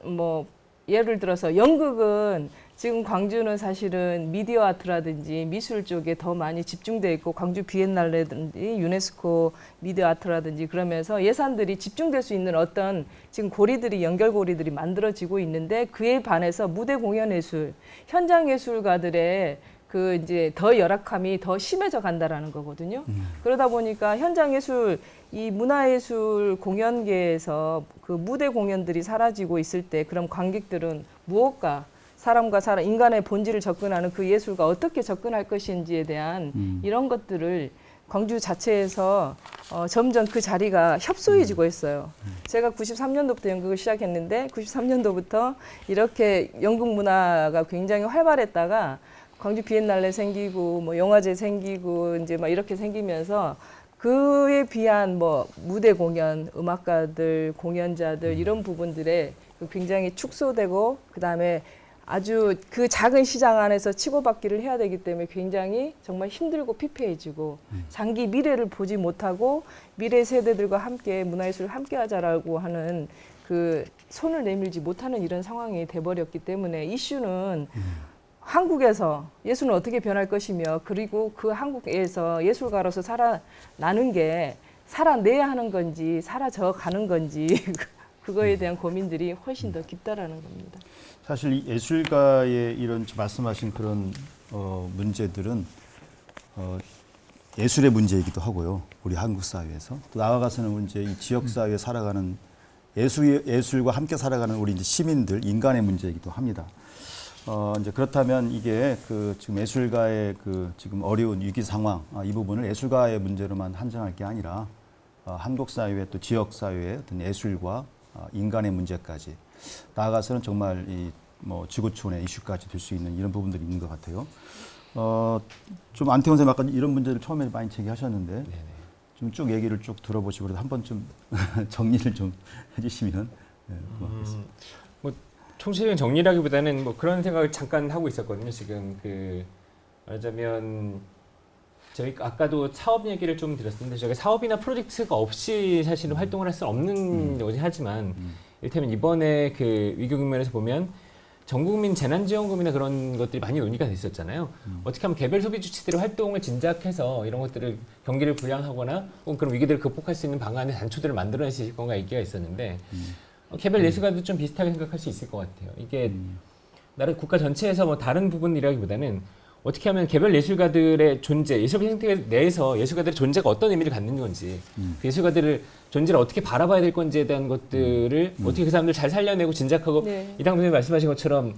뭐 예를 들어서 연극은 지금 광주는 사실은 미디어 아트라든지 미술 쪽에 더 많이 집중돼 있고 광주 비엔날레든지 유네스코 미디어 아트라든지 그러면서 예산들이 집중될 수 있는 어떤 지금 고리들이 연결고리들이 만들어지고 있는데 그에 반해서 무대 공연 예술, 현장 예술가들의 그 이제 더 열악함이 더 심해져 간다라는 거거든요. 그러다 보니까 현장 예술, 이 문화예술 공연계에서 그 무대 공연들이 사라지고 있을 때 그럼 관객들은 무엇과 사람과 사람, 인간의 본질을 접근하는 그 예술과 어떻게 접근할 것인지에 대한 이런 것들을 광주 자체에서 점점 그 자리가 협소해지고 있어요. 제가 93년도부터 연극을 시작했는데 93년도부터 이렇게 연극 문화가 굉장히 활발했다가 광주 비엔날레 생기고 뭐 영화제 생기고 이제 막 이렇게 생기면서 그에 비한 뭐 무대 공연, 음악가들, 공연자들 이런 부분들에 굉장히 축소되고 그다음에 아주 그 작은 시장 안에서 치고받기를 해야 되기 때문에 굉장히 정말 힘들고 피폐해지고 장기 미래를 보지 못하고 미래 세대들과 함께 문화예술을 함께 하자라고 하는 그 손을 내밀지 못하는 이런 상황이 돼버렸기 때문에 이슈는 한국에서 예술은 어떻게 변할 것이며 그리고 그 한국에서 예술가로서 살아나는 게 살아내야 하는 건지 사라져 가는 건지 그거에 대한 고민들이 훨씬 더 깊다라는 겁니다. 사실 이 예술가의 이런 말씀하신 그런 문제들은 예술의 문제이기도 하고요. 우리 한국 사회에서 또 나아가서는 이제 이 지역 사회에 살아가는 예술과 함께 살아가는 우리 이제 시민들 인간의 문제이기도 합니다. 이제 그렇다면 이게 그 지금 예술가의 그 지금 어려운 위기 상황 이 부분을 예술가의 문제로만 한정할 게 아니라 한국 사회 또 지역 사회의 어떤 예술과 인간의 문제까지 나아가서는 정말 이 뭐 지구촌의 이슈까지 될 수 있는 이런 부분들이 있는 것 같아요. 좀 안태원 선생님 아까 이런 문제를 처음에 많이 제기하셨는데 좀 쭉 얘기를 쭉 들어보시고 그래도 한번 좀 정리를 좀 해주시면 고맙겠습니다. 뭐 총체적인 정리라기보다는 뭐 그런 생각을 잠깐 하고 있었거든요. 지금 그 말하자면 저희 아까도 사업 얘기를 좀 드렸는데 저희가 사업이나 프로젝트가 없이 사실은 활동을 할 수 없는 거긴 하지만 이를테면 이번에 그 위기 국면에서 보면 전국민 재난지원금이나 그런 것들이 많이 논의가 됐었잖아요. 어떻게 하면 개별 소비 주체들의 활동을 진작해서 이런 것들을 경기를 부양하거나 혹은 그런 위기들을 극복할 수 있는 방안의 단초들을 만들어낼 수 있을 건가 얘기가 있었는데 개별 예술가도 좀 비슷하게 생각할 수 있을 것 같아요. 이게 나라 국가 전체에서 뭐 다른 부분이라기보다는 어떻게 하면 개별 예술가들의 존재, 예술 생태 내에서 예술가들의 존재가 어떤 의미를 갖는 건지, 그 예술가들을 존재를 어떻게 바라봐야 될 건지에 대한 것들을 어떻게 그 사람들 잘 살려내고 진작하고 네. 이당 선생님 말씀하신 것처럼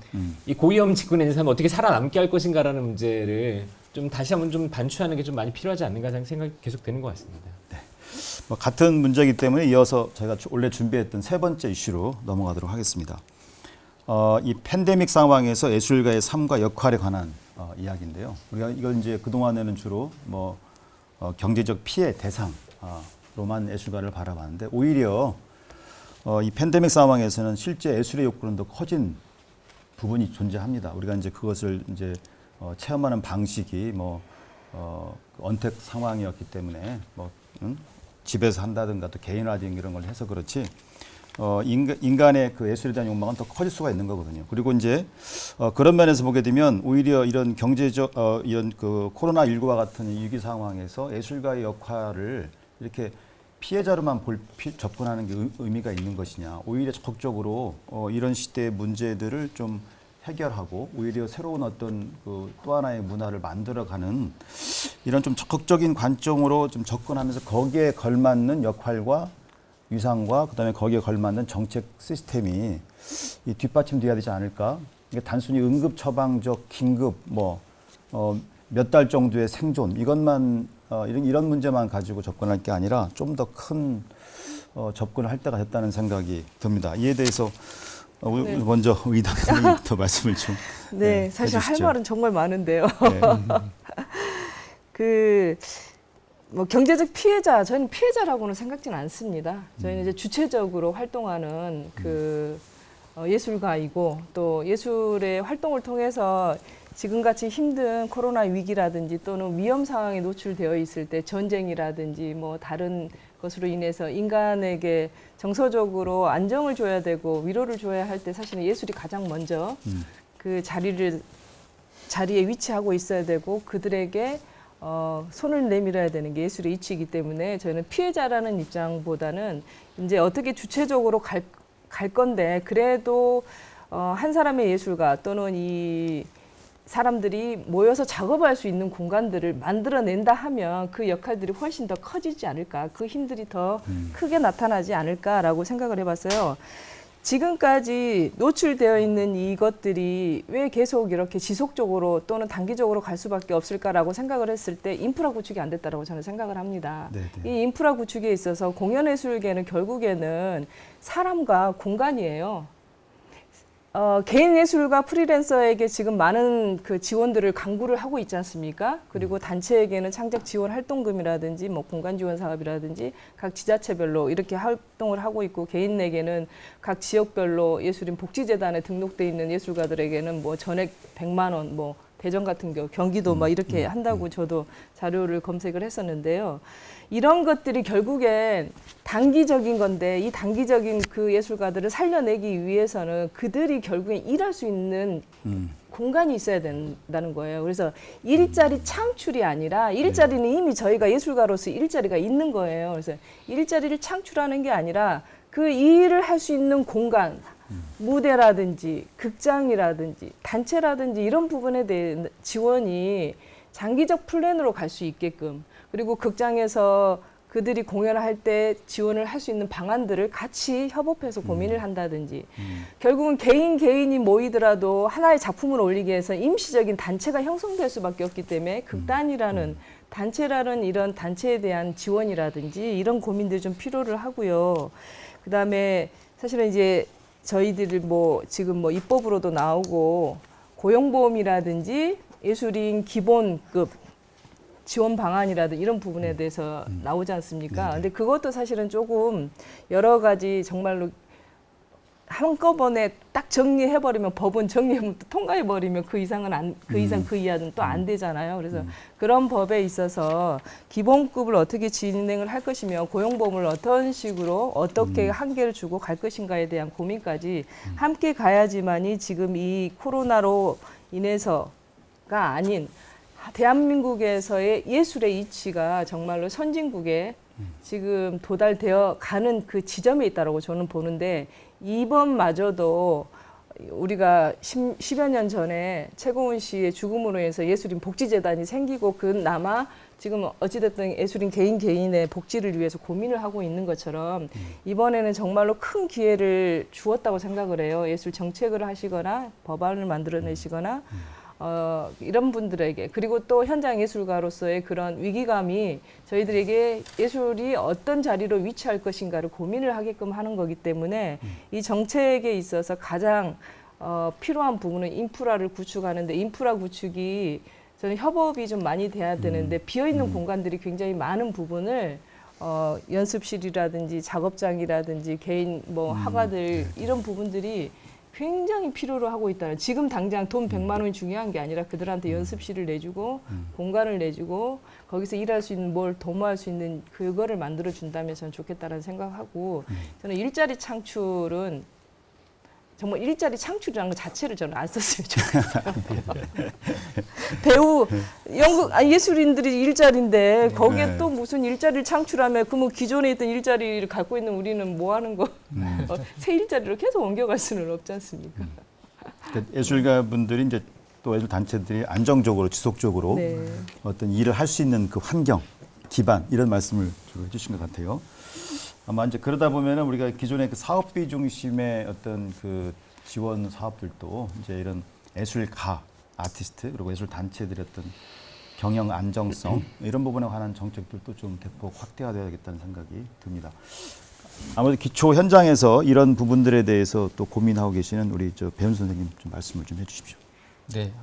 이 고위험 직군에 있는 사람 어떻게 살아남게 할 것인가라는 문제를 좀 다시 한번 좀 반추하는 게 좀 많이 필요하지 않는가 하는 생각이 계속 드는 것 같습니다. 뭐 같은 문제이기 때문에 이어서 저희가 원래 준비했던 세 번째 이슈로 넘어가도록 하겠습니다. 이 팬데믹 상황에서 예술가의 삶과 역할에 관한 이야기인데요. 우리가 이건 이제 그 동안에는 주로 뭐 경제적 피해 대상로만 예술가를 바라봤는데 오히려 이 팬데믹 상황에서는 실제 예술의 욕구는 더 커진 부분이 존재합니다. 우리가 이제 그것을 이제 체험하는 방식이 뭐 언택 상황이었기 때문에 뭐 집에서 한다든가 또 개인화된 이런 걸 해서 그렇지. 인간의 그 예술에 대한 욕망은 더 커질 수가 있는 거거든요. 그리고 이제 그런 면에서 보게 되면 오히려 이런 경제적 이런 그 코로나19와 같은 위기 상황에서 예술가의 역할을 이렇게 피해자로만 접근하는 게 의미가 있는 것이냐. 오히려 적극적으로 이런 시대의 문제들을 좀 해결하고 오히려 새로운 어떤 그 또 하나의 문화를 만들어가는 이런 좀 적극적인 관점으로 좀 접근하면서 거기에 걸맞는 역할과 위상과 그다음에 거기에 걸맞는 정책 시스템이 이 뒷받침돼야 되지 않을까? 이게 단순히 응급 처방적 긴급 뭐 몇 달 정도의 생존 이것만 이런 문제만 가지고 접근할 게 아니라 좀 더 큰 접근을 할 때가 됐다는 생각이 듭니다. 이에 대해서 네. 먼저 의당 선생님부터 말씀을 좀 네, 사실 할 해주시죠. 말은 정말 많은데요. 네. 뭐 경제적 피해자, 저는 피해자라고는 생각지는 않습니다. 저희는 이제 주체적으로 활동하는 그 예술가이고 또 예술의 활동을 통해서 지금같이 힘든 코로나 위기라든지 또는 위험 상황에 노출되어 있을 때 전쟁이라든지 뭐 다른 것으로 인해서 인간에게 정서적으로 안정을 줘야 되고 위로를 줘야 할 때 사실은 예술이 가장 먼저 그 자리에 위치하고 있어야 되고 그들에게 손을 내밀어야 되는 게 예술의 이치이기 때문에 저희는 피해자라는 입장보다는 이제 어떻게 주체적으로 갈 건데 그래도 한 사람의 예술가 또는 이 사람들이 모여서 작업할 수 있는 공간들을 만들어낸다 하면 그 역할들이 훨씬 더 커지지 않을까, 그 힘들이 더 크게 나타나지 않을까라고 생각을 해봤어요. 지금까지 노출되어 있는 이것들이 왜 계속 이렇게 지속적으로 또는 단기적으로 갈 수밖에 없을까라고 생각을 했을 때 인프라 구축이 안 됐다고 저는 생각을 합니다. 네네. 이 인프라 구축에 있어서 공연예술계는 결국에는 사람과 공간이에요. 개인 예술가 프리랜서에게 지금 많은 그 지원들을 강구를 하고 있지 않습니까? 그리고 단체에게는 창작 지원 활동금이라든지 뭐 공간 지원 사업이라든지 각 지자체별로 이렇게 활동을 하고 있고 개인에게는 각 지역별로 예술인 복지재단에 등록돼 있는 예술가들에게는 뭐 전액 100만 원, 뭐 대전 같은 경기도 막 이렇게 한다고 저도 자료를 검색을 했었는데요. 이런 것들이 결국엔 단기적인 건데 이 단기적인 그 예술가들을 살려내기 위해서는 그들이 결국엔 일할 수 있는 공간이 있어야 된다는 거예요. 그래서 일자리 창출이 아니라 일자리는 이미 저희가 예술가로서 일자리가 있는 거예요. 그래서 일자리를 창출하는 게 아니라 그 일을 할 수 있는 공간, 무대라든지 극장이라든지 단체라든지 이런 부분에 대한 지원이 장기적 플랜으로 갈 수 있게끔, 그리고 극장에서 그들이 공연을 할 때 지원을 할 수 있는 방안들을 같이 협업해서 고민을 한다든지, 결국은 개인이 모이더라도 하나의 작품을 올리기 위해서 임시적인 단체가 형성될 수밖에 없기 때문에 극단이라는 단체라는 이런 단체에 대한 지원이라든지 이런 고민들이 좀 필요를 하고요. 그다음에 사실은 이제 저희들이 지금 입법으로도 나오고 고용보험이라든지 예술인 기본급 지원 방안이라든 이런 부분에 대해서 나오지 않습니까? 근데 그것도 사실은 조금 여러 가지 정말로 한꺼번에 딱 정리해버리면, 법은 정리하면 또 통과해버리면 그 이상은 그 이하는 또 안 되잖아요. 그래서 그런 법에 있어서 기본급을 어떻게 진행을 할 것이며 고용보험을 어떤 식으로 어떻게 한계를 주고 갈 것인가에 대한 고민까지 함께 가야지만이 지금 이 코로나로 인해서가 아닌 대한민국에서의 예술의 이치가 정말로 선진국에 지금 도달되어 가는 그 지점에 있다고 저는 보는데, 이번마저도 우리가 10여 년 전에 최고은 씨의 죽음으로 인해서 예술인 복지재단이 생기고 그나마 지금 어찌됐든 예술인 개인의 복지를 위해서 고민을 하고 있는 것처럼 이번에는 정말로 큰 기회를 주었다고 생각을 해요. 예술 정책을 하시거나 법안을 만들어내시거나 이런 분들에게, 그리고 또 현장 예술가로서의 그런 위기감이 저희들에게 예술이 어떤 자리로 위치할 것인가를 고민을 하게끔 하는 거기 때문에 이 정책에 있어서 가장 필요한 부분은 인프라를 구축하는데, 인프라 구축이 저는 협업이 좀 많이 돼야 되는데 비어있는 공간들이 굉장히 많은 부분을 연습실이라든지 작업장이라든지 개인 화가들 이런 부분들이 굉장히 필요로 하고 있다는, 지금 당장 돈 100만 원이 중요한 게 아니라 그들한테 연습실을 내주고 공간을 내주고 거기서 일할 수 있는 뭘 도모할 수 있는 그거를 만들어 준다면 저는 좋겠다라는 생각하고, 저는 일자리 창출은 정말 일자리 창출이라는 것 자체를 저는 안 썼으면 좋겠어요. 배우, 연극, 예술인들이 일자리인데 거기에 또 무슨 일자리를 창출하면 그러면 기존에 있던 일자리를 갖고 있는 우리는 뭐 하는 거? 새 일자리로 계속 옮겨갈 수는 없지 않습니까? 그러니까 예술가분들이 이제 또 예술 단체들이 안정적으로 지속적으로 어떤 일을 할 수 있는 그 환경, 기반 이런 말씀을 주로 해주신 것 같아요. 아마 이제 그러다 보면은 우리가 기존의 그 사업비 중심의 어떤 그 지원 사업들도 이제 이런 예술가, 아티스트 그리고 예술 단체들의 어떤 경영 안정성 이런 부분에 관한 정책들도 좀 대폭 확대화되어야겠다는 생각이 듭니다. 아무래도 기초 현장에서 이런 부분들에 대해서 또 고민하고 계시는 우리 배훈 선생님 좀 말씀을 좀 해주십시오. 네,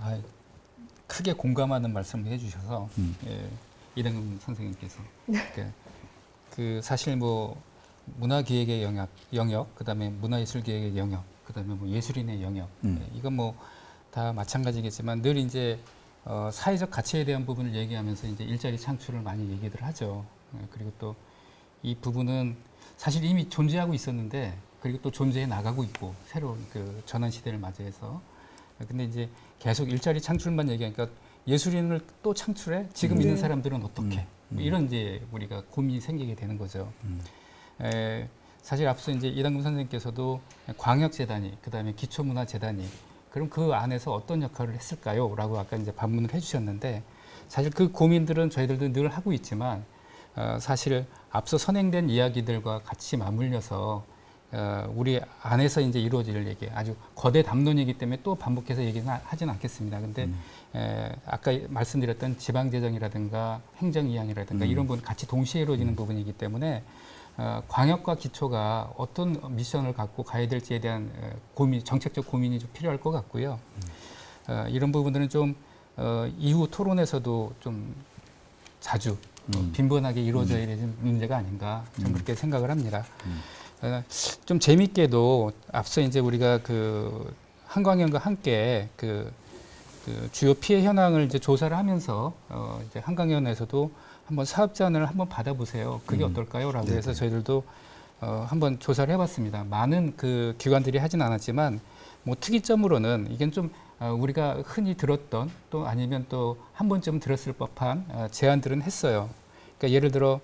크게 공감하는 말씀을 해주셔서 이등금 선생님께서 그 사실 문화기획의 영역, 그다음에 문화예술기획의 영역, 그다음에 예술인의 영역, 이건 다 마찬가지겠지만 늘 이제 사회적 가치에 대한 부분을 얘기하면서 이제 일자리 창출을 많이 얘기들 하죠. 그리고 또 이 부분은 사실 이미 존재하고 있었는데, 그리고 또 존재해 나가고 있고 새로운 그 전환 시대를 맞이해서, 근데 이제 계속 일자리 창출만 얘기하니까 예술인을 또 창출해? 지금 있는 사람들은 어떻게? 이런 이제 우리가 고민이 생기게 되는 거죠. 사실 앞서 이제 이당금 선생님께서도 광역재단이, 그 다음에 기초문화재단이, 그럼 그 안에서 어떤 역할을 했을까요? 라고 아까 이제 반문을 해주셨는데, 사실 그 고민들은 저희들도 늘 하고 있지만, 사실 앞서 선행된 이야기들과 같이 맞물려서 우리 안에서 이제 이루어질 얘기, 아주 거대 담론이기 때문에 또 반복해서 얘기는 하지는 않겠습니다. 근데 아까 말씀드렸던 지방재정이라든가 행정이양이라든가 이런 부분 같이 동시에 이루어지는 부분이기 때문에 광역과 기초가 어떤 미션을 갖고 가야 될지에 대한 고민, 정책적 고민이 좀 필요할 것 같고요. 이런 부분들은 좀 이후 토론에서도 좀 자주 빈번하게 이루어져야 되는 문제가 아닌가, 좀 그렇게 생각을 합니다. 좀 재밌게도 앞서 이제 우리가 그 한광연과 함께 그 주요 피해 현황을 이제 조사를 하면서 이제 한광연에서도 한번 사업 제안을 한번 받아보세요. 그게 어떨까요?라고 해서 저희들도 한번 조사를 해봤습니다. 많은 그 기관들이 하진 않았지만 특이점으로는 이게 좀 우리가 흔히 들었던 또 아니면 또 한 번쯤 들었을 법한 제안들은 했어요. 그러니까 예를 들어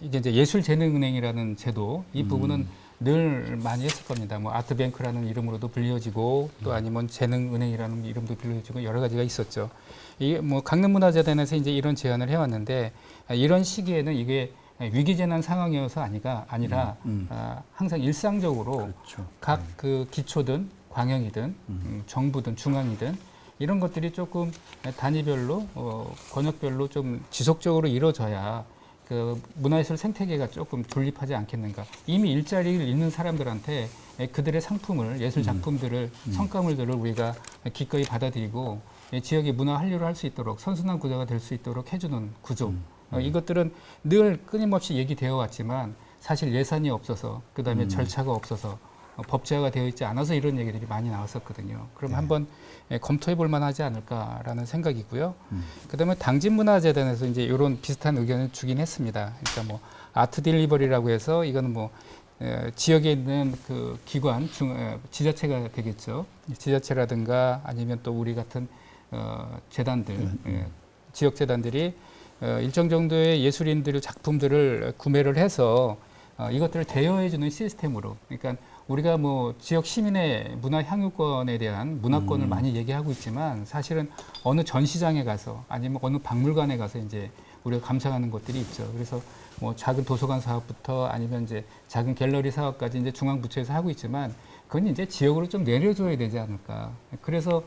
이게 이제 예술재능은행이라는 제도, 이 부분은 늘 많이 했을 겁니다. 뭐 아트뱅크라는 이름으로도 불려지고 또 아니면 재능은행이라는 이름도 불려지고 여러 가지가 있었죠. 이게 뭐 강릉문화재단에서 이제 이런 제안을 해왔는데 이런 시기에는 이게 위기재난 상황이어서 아니라 항상 일상적으로 그렇죠. 각 그 기초든 광역이든 정부든 중앙이든 이런 것들이 조금 단위별로 권역별로 좀 지속적으로 이루어져야 그 문화예술 생태계가 조금 존립하지 않겠는가. 이미 일자리를 잃는 사람들한테 그들의 상품을 예술 작품들을 성과물들을 우리가 기꺼이 받아들이고 지역의 문화 한류를 할 수 있도록 선순환 구조가 될 수 있도록 해주는 구조. 이것들은 늘 끊임없이 얘기되어 왔지만 사실 예산이 없어서 그다음에 절차가 없어서 법제화가 되어 있지 않아서 이런 얘기들이 많이 나왔었거든요. 그럼 한번 검토해 볼 만하지 않을까라는 생각이고요. 그다음에 당진문화재단에서 이제 이런 비슷한 의견을 주긴 했습니다. 그러니까 뭐 아트 딜리버리라고 해서 이거는 뭐 지역에 있는 그 기관 지자체가 되겠죠. 지자체라든가 아니면 또 우리 같은 재단들, 지역 재단들이 일정 정도의 예술인들 작품들을 구매를 해서 이것들을 대여해주는 시스템으로, 그러니까 우리가 뭐 지역 시민의 문화 향유권에 대한 문화권을 많이 얘기하고 있지만 사실은 어느 전시장에 가서 아니면 어느 박물관에 가서 이제 우리가 감상하는 것들이 있죠. 그래서 뭐 작은 도서관 사업부터 아니면 이제 작은 갤러리 사업까지 이제 중앙부처에서 하고 있지만 그건 이제 지역으로 좀 내려줘야 되지 않을까. 그래서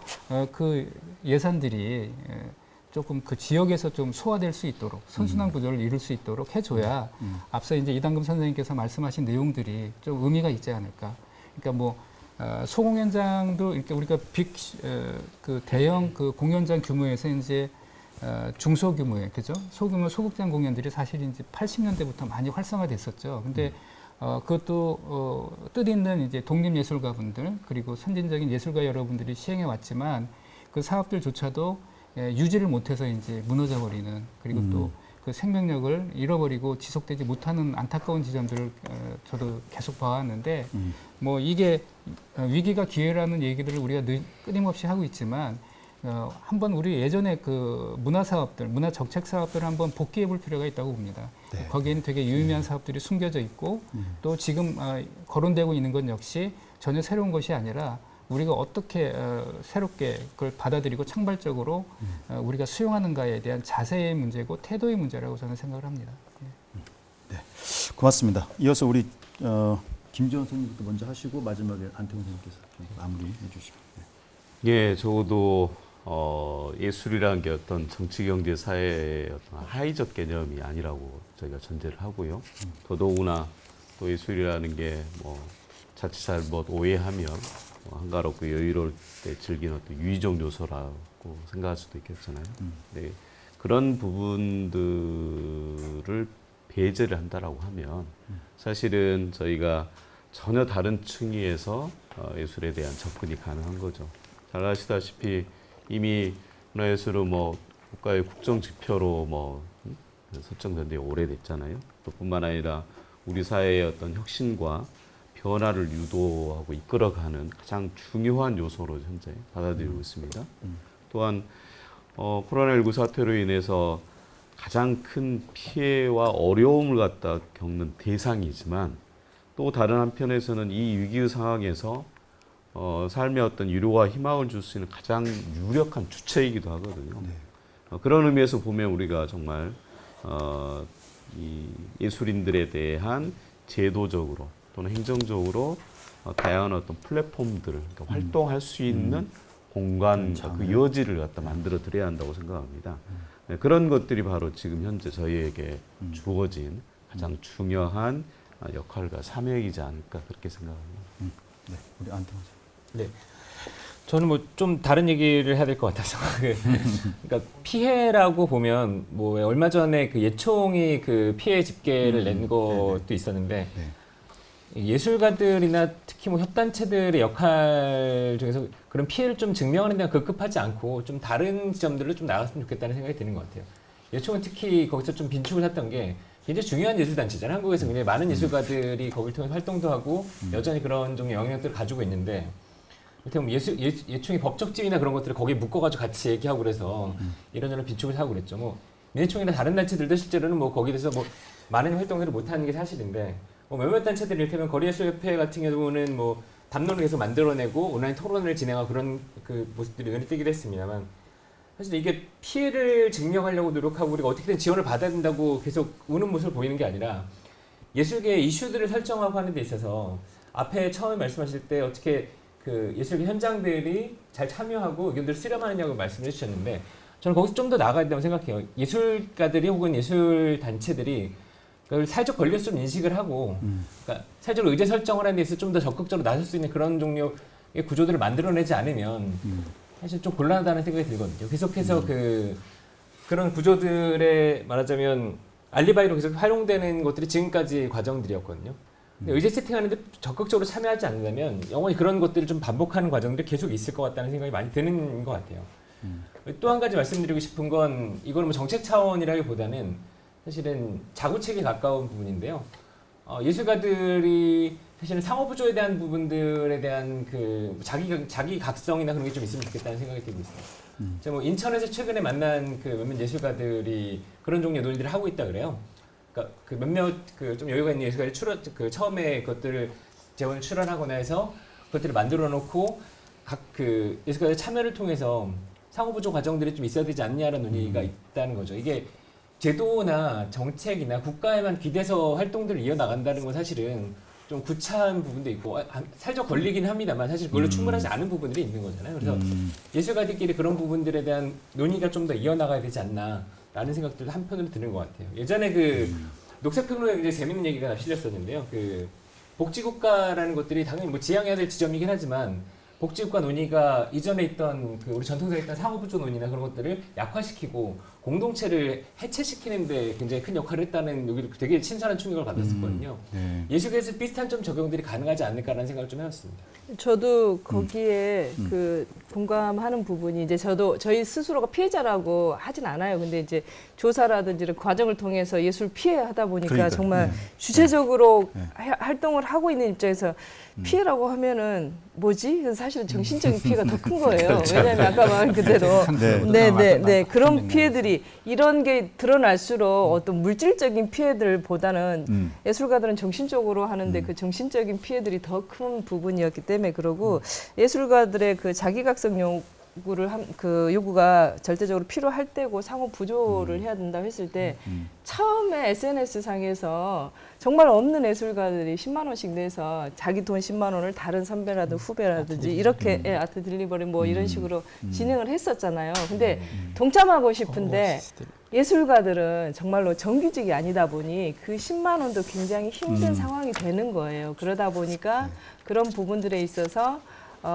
그 예산들이 조금 그 지역에서 좀 소화될 수 있도록 선순환 구조를 이룰 수 있도록 해줘야 앞서 이제 이당금 선생님께서 말씀하신 내용들이 좀 의미가 있지 않을까. 그러니까 뭐 소공연장도 이렇게 우리가 그 대형 그 공연장 규모에서 이제 중소규모의 그죠? 소규모 소극장 공연들이 사실 이제 80년대부터 많이 활성화됐었죠. 근데 그것도 뜻있는 이제 독립예술가분들 그리고 선진적인 예술가 여러분들이 시행해 왔지만 그 사업들조차도 유지를 못해서 이제 무너져 버리는 그리고 또 그 생명력을 잃어버리고 지속되지 못하는 안타까운 지점들을 저도 계속 봐왔는데 뭐 이게 위기가 기회라는 얘기들을 우리가 끊임없이 하고 있지만 한번 우리 예전에 그 문화 사업들, 문화 정책 사업들을 한번 복귀해 볼 필요가 있다고 봅니다. 네. 거기에는 되게 유의미한 사업들이 숨겨져 있고 또 지금 거론되고 있는 건 역시 전혀 새로운 것이 아니라 우리가 어떻게 새롭게 그걸 받아들이고 창발적으로 우리가 수용하는가에 대한 자세의 문제고 태도의 문제라고 저는 생각을 합니다. 네, 고맙습니다. 이어서 우리 김지원 선생님부터 먼저 하시고 마지막에 안태훈 선생님께서 좀 마무리해 주시죠. 네. 예, 적어도 예술이라는 게 어떤 정치, 경제, 사회의 어떤 하이적 개념이 아니라고 저희가 전제를 하고요. 더더구나 또 예술이라는 게 뭐 자칫 잘못 오해하면 한가롭고 여유로울 때 즐기는 어떤 유의적 요소라고 생각할 수도 있겠잖아요. 네, 그런 부분들을 배제를 한다라고 하면 사실은 저희가 전혀 다른 층위에서 예술에 대한 접근이 가능한 거죠. 잘 아시다시피 이미 문화예술은 뭐 국가의 국정 지표로 뭐 설정된 지 오래됐잖아요. 또 뿐만 아니라 우리 사회의 어떤 혁신과 변화를 유도하고 이끌어가는 가장 중요한 요소로 현재 받아들이고 있습니다. 또한 코로나19 사태로 인해서 가장 큰 피해와 어려움을 갖다 겪는 대상이지만 또 다른 한편에서는 이 위기의 상황에서 삶의 어떤 위로와 희망을 줄 수 있는 가장 유력한 주체이기도 하거든요. 네. 그런 의미에서 보면 우리가 정말 이 예술인들에 대한 제도적으로 또는 행정적으로 다양한 어떤 플랫폼들, 그러니까 활동할 수 있는 공간, 그 여지를 갖다 만들어 드려야 한다고 생각합니다. 네, 그런 것들이 바로 지금 현재 저희에게 주어진 가장 중요한 역할과 사명이지 않을까 그렇게 생각합니다. 네, 우리 안태훈 선생님. 네. 저는 뭐 좀 다른 얘기를 해야 될 것 같아서 그러니까 피해라고 보면 뭐 얼마 전에 그 예총이 그 피해 집계를 낸 것도 있었는데 예술가들이나 특히 뭐 협단체들의 역할 중에서 그런 피해를 좀 증명하는 데는 급급하지 않고 좀 다른 지점들로 좀 나갔으면 좋겠다는 생각이 드는 것 같아요. 예총은 특히 거기서 좀 빈축을 했던 게 굉장히 중요한 예술단체잖아요. 한국에서 굉장히 많은 예술가들이 거기를 통해 활동도 하고 여전히 그런 종류의 영향력들을 가지고 있는데 어떻게 보면 예총이 법적 지위나 그런 것들을 거기에 묶어가지고 같이 얘기하고 그래서 이런저런 빈축을 하고 그랬죠. 뭐 민예총이나 다른 단체들도 실제로는 뭐 거기에 대해서 뭐 많은 활동들을 못하는 게 사실인데 몇몇 단체들이 이를테면 거리예술협회 같은 경우는 뭐 담론을 계속 만들어내고 온라인 토론을 진행하고 그런 그 모습들이 눈에 띄기도 했습니다만 사실 이게 피해를 증명하려고 노력하고 우리가 어떻게든 지원을 받아야 된다고 계속 우는 모습을 보이는 게 아니라 예술계 이슈들을 설정하고 하는 데 있어서 앞에 처음에 말씀하실 때 어떻게 그 예술계 현장들이 잘 참여하고 의견들을 수렴하느냐고 말씀을 해주셨는데 저는 거기서 좀 더 나아가야 된다고 생각해요. 예술가들이 혹은 예술 단체들이 그걸 사회적 권리로서 인식을 하고 그러니까 사회적으로 의제 설정을 하는 데 있어서 좀 더 적극적으로 나설 수 있는 그런 종류의 구조들을 만들어내지 않으면 사실 좀 곤란하다는 생각이 들거든요. 계속해서 그런 구조들에 말하자면 알리바이로 계속 활용되는 것들이 지금까지 과정들이었거든요. 근데 의제 세팅하는데 적극적으로 참여하지 않는다면 영원히 그런 것들을 좀 반복하는 과정들이 계속 있을 것 같다는 생각이 많이 드는 것 같아요. 또 한 가지 말씀드리고 싶은 건 이거는 뭐 정책 차원이라기보다는 사실은 자구책에 가까운 부분인데요. 예술가들이 사실은 상호부조에 대한 부분들에 대한 그 자기 각성이나 그런 게 좀 있으면 좋겠다는 생각이 들고 있습니다. 제가 뭐 인천에서 최근에 만난 그 몇몇 예술가들이 그런 종류의 논의들을 하고 있다 그래요. 그러니까 그 몇몇 그 좀 여유가 있는 예술가들이 처음에 그것들을 재원을 출원하거나 해서 그것들을 만들어 놓고 각 그 예술가들 참여를 통해서 상호부조 과정들이 좀 있어야 되지 않냐라는 논의가 있다는 거죠. 이게 제도나 정책이나 국가에만 기대서 활동들을 이어나간다는 건 사실은 좀 구차한 부분도 있고 사회적 권리긴 합니다만 사실 그걸로 충분하지 않은 부분들이 있는 거잖아요. 그래서 예술가들끼리 그런 부분들에 대한 논의가 좀 더 이어나가야 되지 않나라는 생각들도 한편으로 드는 것 같아요. 예전에 그 녹색평론에 굉장히 재밌는 얘기가 실렸었는데요. 그 복지국가라는 것들이 당연히 뭐 지향해야 될 지점이긴 하지만 복지국가 논의가 이전에 있던 그 우리 전통적에 있던 상호부조 논의나 그런 것들을 약화시키고 공동체를 해체시키는데 굉장히 큰 역할을 했다는 여기 되게 신선한 충격을 받았었거든요. 네. 예술계에서 비슷한 좀 적용들이 가능하지 않을까라는 생각을 좀 해봤습니다. 저도 거기에 그 공감하는 부분이 이제 저희 스스로가 피해자라고 하진 않아요. 근데 이제 조사라든지 이런 과정을 통해서 예술 피해하다 보니까 그러니까요. 정말 네. 주체적으로 네. 활동을 하고 있는 입장에서 피해라고 하면은 뭐지? 그래서 사실은 정신적인 피해가 더 큰 거예요. 그렇죠. 왜냐하면 아까 말한 그대로 네, 그런 피해들이 이런 게 드러날수록 어떤 물질적인 피해들보다는 예술가들은 정신적으로 하는데 그 정신적인 피해들이 더 큰 부분이었기 때문에 그러고 예술가들의 그 자기각성 요구가 절대적으로 필요할 때고 상호 부조를 해야 된다고 했을 때 처음에 SNS 상에서 정말 없는 예술가들이 10만 원씩 내서 자기 돈 10만 원을 다른 선배라든지 후배라든지 이렇게 아트 딜리버리 뭐 이런 식으로 진행을 했었잖아요. 근데 동참하고 싶은데 예술가들은 정말로 정규직이 아니다 보니 그 10만 원도 굉장히 힘든 상황이 되는 거예요. 그러다 보니까 그런 부분들에 있어서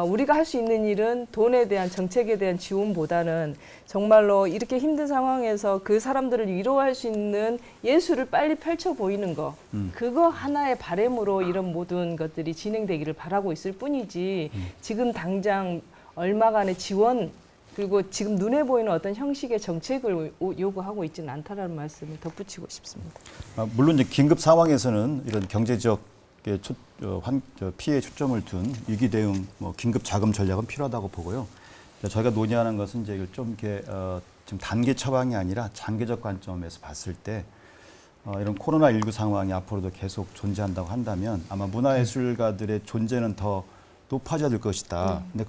우리가 할 수 있는 일은 돈에 대한 정책에 대한 지원보다는 정말로 이렇게 힘든 상황에서 그 사람들을 위로할 수 있는 예술을 빨리 펼쳐 보이는 거 그거 하나의 바람으로 이런 모든 것들이 진행되기를 바라고 있을 뿐이지 지금 당장 얼마간의 지원 그리고 지금 눈에 보이는 어떤 형식의 정책을 요구하고 있지는 않다라는 말씀을 덧붙이고 싶습니다. 물론 이제 긴급 상황에서는 이런 경제적 피해에 초점을 둔 위기 대응, 뭐 긴급 자금 전략은 필요하다고 보고요. 저희가 논의하는 것은 이제 이걸 좀 이렇게 지금 단계 처방이 아니라 장기적 관점에서 봤을 때 이런 코로나19 상황이 앞으로도 계속 존재한다고 한다면 아마 문화예술가들의 존재는 더 높아져야 될 것이다. 근데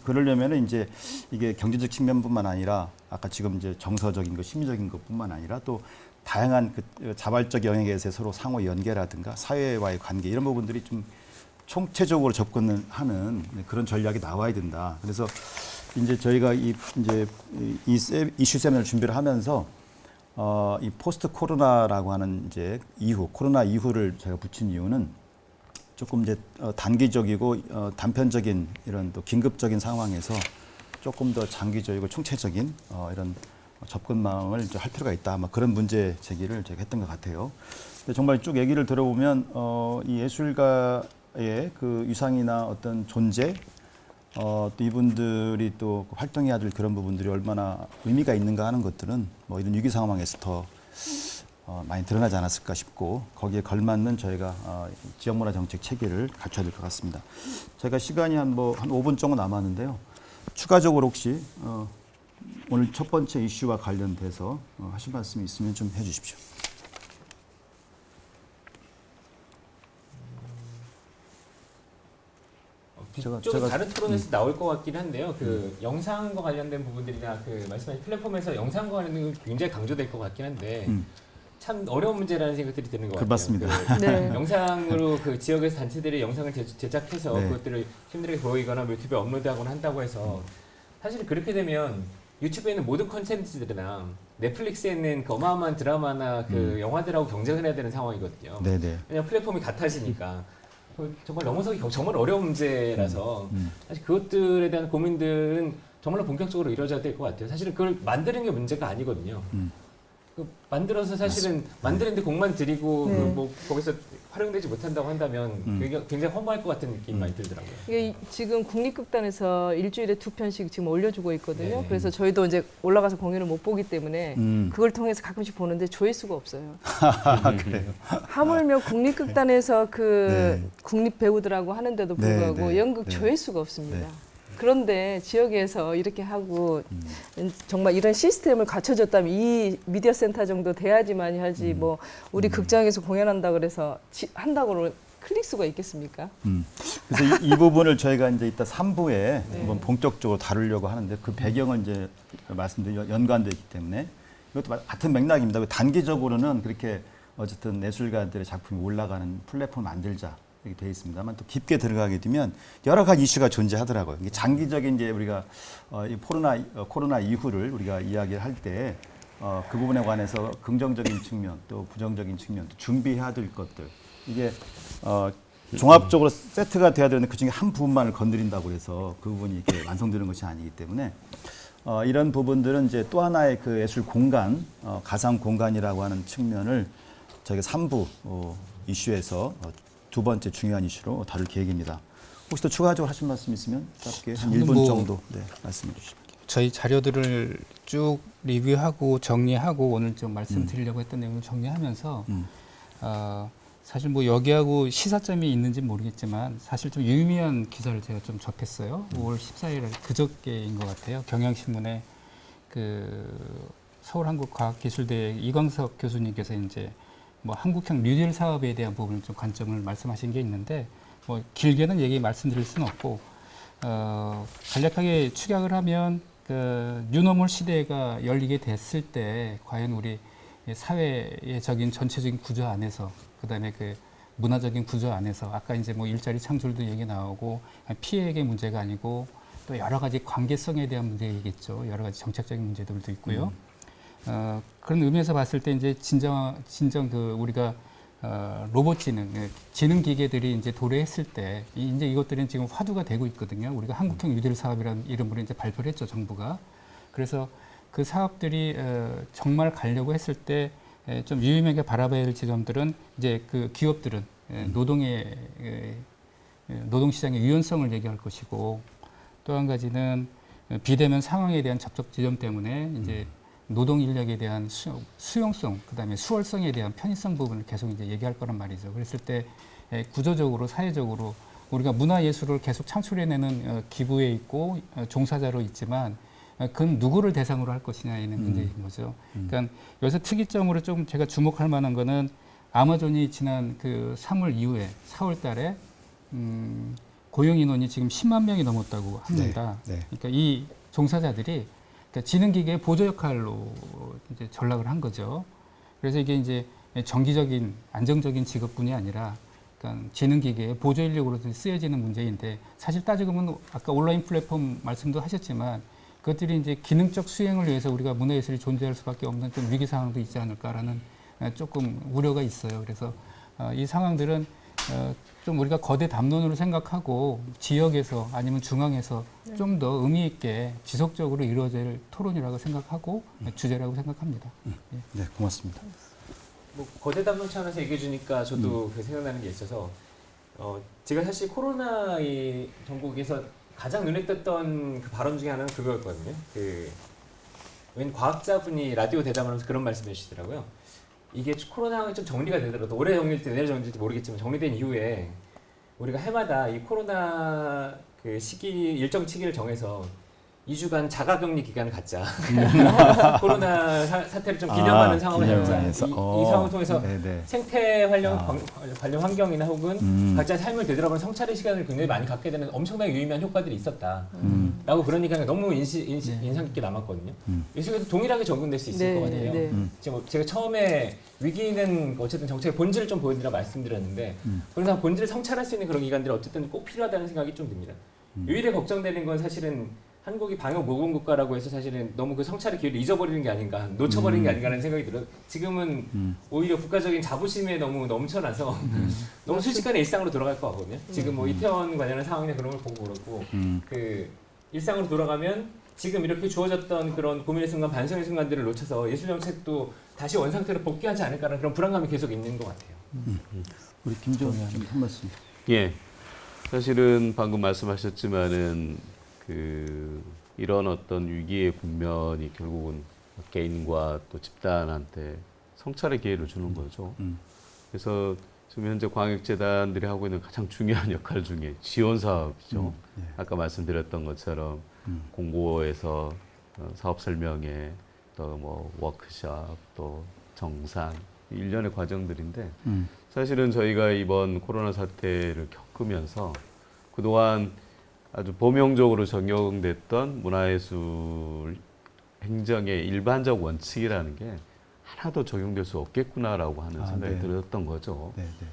그러려면은 이제 이게 경제적 측면뿐만 아니라 아까 지금 이제 정서적인 것, 심리적인 것뿐만 아니라 또 다양한 그 자발적 영역에서 서로 상호 연계라든가 사회와의 관계 이런 부분들이 좀 총체적으로 접근을 하는 그런 전략이 나와야 된다. 그래서 이제 저희가 이 이슈 세미나를 준비를 하면서 이 포스트 코로나라고 하는 이제 코로나 이후를 제가 붙인 이유는 조금 이제 단기적이고 단편적인 이런 또 긴급적인 상황에서 조금 더 장기적이고 총체적인 이런 접근망을 이제 할 필요가 있다. 아마 그런 문제 제기를 제가 했던 것 같아요. 근데 정말 쭉 얘기를 들어보면 이 예술가의 그 위상이나 어떤 존재, 또 이분들이 또 활동해야 될 그런 부분들이 얼마나 의미가 있는가 하는 것들은 뭐 이런 위기 상황에서 더 많이 드러나지 않았을까 싶고 거기에 걸맞는 저희가 지역문화 정책 체계를 갖춰야 될 것 같습니다. 제가 시간이 한 5분 정도 남았는데요. 추가적으로 혹시 오늘 첫 번째 이슈와 관련돼서 하실 말씀이 있으면 좀 해주십시오. 좀 다른 토론에서 나올 것 같긴 한데요. 그 영상과 관련된 부분들이나 그 말씀하신 플랫폼에서 영상과 관련된 게 굉장히 강조될 것 같긴 한데 참 어려운 문제라는 생각들이 드는 것 같아요. 맞습니다. 그 네. 영상으로 그 지역에서 단체들이 영상을 제작해서 네. 그것들을 시민들에게 보이거나 유튜브에 업로드하거나 한다고 해서 사실 그렇게 되면 유튜브에 있는 모든 컨텐츠들이나 넷플릭스에 있는 그 어마어마한 드라마나 그 영화들하고 경쟁을 해야 되는 상황이거든요. 네네. 왜냐하면 플랫폼이 같아지니까 정말 넘어서기 정말 어려운 문제라서 사실 그것들에 대한 고민들은 정말로 본격적으로 이루어져야 될 것 같아요. 사실은 그걸 만드는 게 문제가 아니거든요. 그 만들어서 사실은 만드는데 공만 들이고 네. 그 뭐 거기서 활용되지 못한다고 한다면 굉장히 허무할 것 같은 느낌이 많이 들더라고요. 이게 지금 국립극단에서 일주일에 2편씩 지금 올려주고 있거든요. 네네. 그래서 저희도 이제 올라가서 공연을 못 보기 때문에 그걸 통해서 가끔씩 보는데 조회수가 없어요. 그래요. 하물며 국립극단에서 그 네. 국립 배우들하고 하는데도 네, 불구하고 네, 연극 네. 조회수가 없습니다. 네. 그런데 지역에서 이렇게 하고 정말 이런 시스템을 갖춰줬다면 이 미디어 센터 정도 돼야지만 하지 뭐 우리 극장에서 공연한다 그래서 한다고 클릭 수가 있겠습니까? 그래서 이 부분을 저희가 이제 이따 3부에 한번 본격적으로 다루려고 하는데 그 배경은 이제 말씀드린 연관되어 있기 때문에 이것도 같은 맥락입니다. 단기적으로는 그렇게 어쨌든 예술가들의 작품이 올라가는 플랫폼을 만들자 이렇게 되어 있습니다만 또 깊게 들어가게 되면 여러 가지 이슈가 존재하더라고요. 이게 장기적인 이제 우리가 이 코로나 이후를 우리가 이야기를 할 때 그 부분에 관해서 긍정적인 측면 또 부정적인 측면 또 준비해야 될 것들 이게 종합적으로 세트가 돼야 되는데 그중에 한 부분만을 건드린다고 해서 그 부분이 이렇게 완성되는 것이 아니기 때문에 이런 부분들은 이제 또 하나의 그 예술 공간, 가상 공간이라고 하는 측면을 저희가 3부 이슈에서 두 번째 중요한 이슈로 다룰 계획입니다. 혹시 또 추가적으로 하실 말씀 있으면 짧게 한 1분 정도 말씀해 주시면. 저희 자료들을 쭉 리뷰하고 정리하고 오늘 좀 말씀드리려고 했던 내용을 정리하면서 사실 뭐 여기하고 시사점이 있는지 모르겠지만 사실 좀 유의미한 기사를 제가 좀 접했어요. 5월 14일 그저께인 것 같아요. 경향신문에 그 서울한국과학기술대 이광석 교수님께서 이제 뭐 한국형 뉴딜 사업에 대한 부분을 좀 관점을 말씀하신 게 있는데 뭐 길게는 얘기 말씀드릴 수는 없고 간략하게 축약을 하면 그 뉴노멀 시대가 열리게 됐을 때 과연 우리 사회적인 전체적인 구조 안에서 그다음에 그 문화적인 구조 안에서 아까 이제 뭐 일자리 창출도 얘기 나오고 피해의 문제가 아니고 또 여러 가지 관계성에 대한 문제이겠죠. 여러 가지 정책적인 문제들도 있고요. 그런 의미에서 봤을 때 이제 진정 그 우리가 로봇 지능 기계들이 이제 도래했을 때 이제 이것들은 지금 화두가 되고 있거든요. 우리가 한국형 뉴딜 사업이라는 이름으로 이제 발표를 했죠, 정부가. 그래서 그 사업들이 정말 가려고 했을 때 좀 유의미하게 바라봐야 할 지점들은 이제 그 기업들은 노동시장의 유연성을 얘기할 것이고 또 한 가지는 비대면 상황에 대한 접촉 지점 때문에 이제 노동 인력에 대한 수용성, 그다음에 수월성에 대한 편의성 부분을 계속 이제 얘기할 거란 말이죠. 그랬을 때 구조적으로 사회적으로 우리가 문화 예술을 계속 창출해내는 기부에 있고 종사자로 있지만 그건 누구를 대상으로 할 것이냐는 문제인 거죠. 그러니까 여기서 특이점으로 좀 제가 주목할 만한 거는 아마존이 지난 그 3월 이후에 4월 달에 고용 인원이 지금 10만 명이 넘었다고 합니다. 네. 그러니까 이 종사자들이 그러니까 지능기계의 보조 역할로 이제 전락을 한 거죠. 그래서 이게 이제 정기적인 안정적인 직업군이 아니라 그러니까 지능기계의 보조 인력으로 쓰여지는 문제인데 사실 따지고 보면 아까 온라인 플랫폼 말씀도 하셨지만 그것들이 이제 기능적 수행을 위해서 우리가 문화예술이 존재할 수밖에 없는 좀 위기 상황도 있지 않을까라는 조금 우려가 있어요. 그래서 이 상황들은 좀 우리가 거대 담론으로 생각하고 지역에서 아니면 중앙에서 좀 더 의미 있게 지속적으로 이루어질 토론이라고 생각하고 주제라고 생각합니다. 네, 고맙습니다. 뭐 거대 담론 차원에서 얘기해 주니까 저도 그 생각나는 게 있어서 제가 사실 코로나 이 전국에서 가장 눈에 띄었던 그 발언 중에 하나는 그거였거든요. 웬 과학자분이 라디오 대담하면서 그런 말씀해 주시더라고요. 이게 코로나 상황이 좀 정리가 되더라도 올해 정리될지 내년 정리될지 모르겠지만 정리된 이후에 우리가 해마다 이 코로나 그 시기 일정 시기를 정해서 2주간 자가격리 기간을 갖자. 코로나 사태를 좀 기념하는 상황을 갖자. 기념해서. 이 상황을 통해서 네네. 생태 관련 환경이나 혹은 각자의 삶을 되돌아보는 성찰의 시간을 굉장히 많이 갖게 되는 엄청나게 유의미한 효과들이 있었다. 라고 그런 얘기가 너무 인상 깊게 남았거든요. 이 속에서 동일하게 적용될 수 있을 것 같아요. 네. 제가 처음에 위기는 어쨌든 정책의 본질을 좀 보여드리라 말씀드렸는데 그래서 본질을 성찰할 수 있는 그런 기관들이 어쨌든 꼭 필요하다는 생각이 좀 듭니다. 유일에 걱정되는 건 사실은 한국이 방역 모범 국가라고 해서 사실은 너무 그 성찰의 기회를 잊어버리는 게 아닌가, 놓쳐버리는 게 아닌가라는 생각이 들어요. 지금은 오히려 국가적인 자부심에 너무 넘쳐나서 너무 순식간에 일상으로 돌아갈 것 같거든요. 지금 뭐 이태원 관련한 상황이나 그런 걸 보고 그렇고 그 일상으로 돌아가면 지금 이렇게 주어졌던 그런 고민의 순간, 반성의 순간들을 놓쳐서 예술 정책도 다시 원상태로 복귀하지 않을까라는 그런 불안감이 계속 있는 것 같아요. 우리 김정은 한 말씀. 예. 사실은 방금 말씀하셨지만은 이런 어떤 위기의 국면이 결국은 개인과 또 집단한테 성찰의 기회를 주는 거죠. 그래서 지금 현재 광역재단들이 하고 있는 가장 중요한 역할 중에 지원 사업이죠. 예. 아까 말씀드렸던 것처럼 공고에서 사업 설명회, 또 뭐 워크숍, 또 정산 일련의 과정들인데 사실은 저희가 이번 코로나 사태를 겪으면서 그동안 아주 범용적으로 적용됐던 문화예술 행정의 일반적 원칙이라는 게 하나도 적용될 수 없겠구나라고 하는 생각이 네. 들었던 거죠. 네, 네.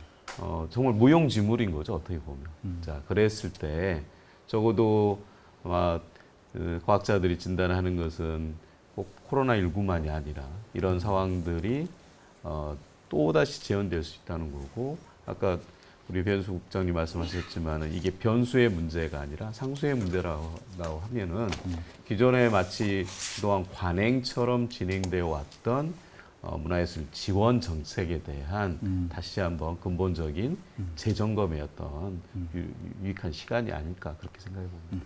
정말 무용지물인 거죠, 어떻게 보면. 자, 그랬을 때 적어도 아마 과학자들이 진단하는 것은 꼭 코로나19만이 아니라 이런 상황들이 또다시 재현될 수 있다는 거고, 아까 우리 변수 국장님 말씀하셨지만 이게 변수의 문제가 아니라 상수의 문제라고 하면은 기존에 마치 그동안 관행처럼 진행되어 왔던 문화예술 지원 정책에 대한 다시 한번 근본적인 재점검의 어떤 유익한 시간이 아닐까 그렇게 생각해 봅니다.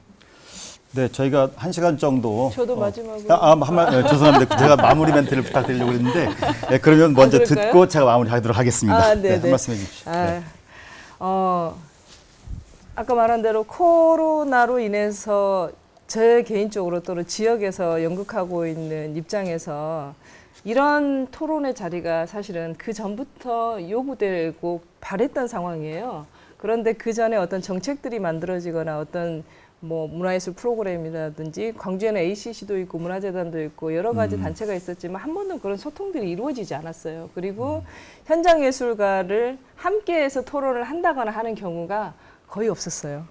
네, 저희가 1시간 정도. 저도 마지막으로 죄송합니다. 제가 마무리 멘트를 부탁드리려고 했는데, 네, 그러면 먼저 그럴까요? 듣고 제가 마무리하도록 하겠습니다. 네, 한 말씀 해주십시오. 네. 아까 말한 대로 코로나로 인해서 제 개인적으로 또는 지역에서 연극하고 있는 입장에서 이런 토론의 자리가 사실은 그 전부터 요구되고 바랬던 상황이에요. 그런데 그 전에 어떤 정책들이 만들어지거나 어떤 뭐 문화예술 프로그램이라든지 광주에는 ACC도 있고 문화재단도 있고 여러 가지 단체가 있었지만 한 번도 그런 소통들이 이루어지지 않았어요. 그리고 현장 예술가를 함께해서 토론을 한다거나 하는 경우가 거의 없었어요.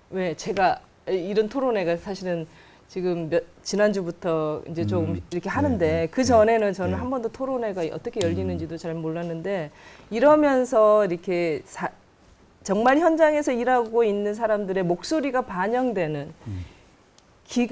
왜 제가 이런 토론회가 사실은 지금 지난주부터 이제 좀 이렇게 하는데 그 전에는 저는 한 번도 토론회가 어떻게 열리는지도 잘 몰랐는데 이러면서 이렇게 정말 현장에서 일하고 있는 사람들의 목소리가 반영되는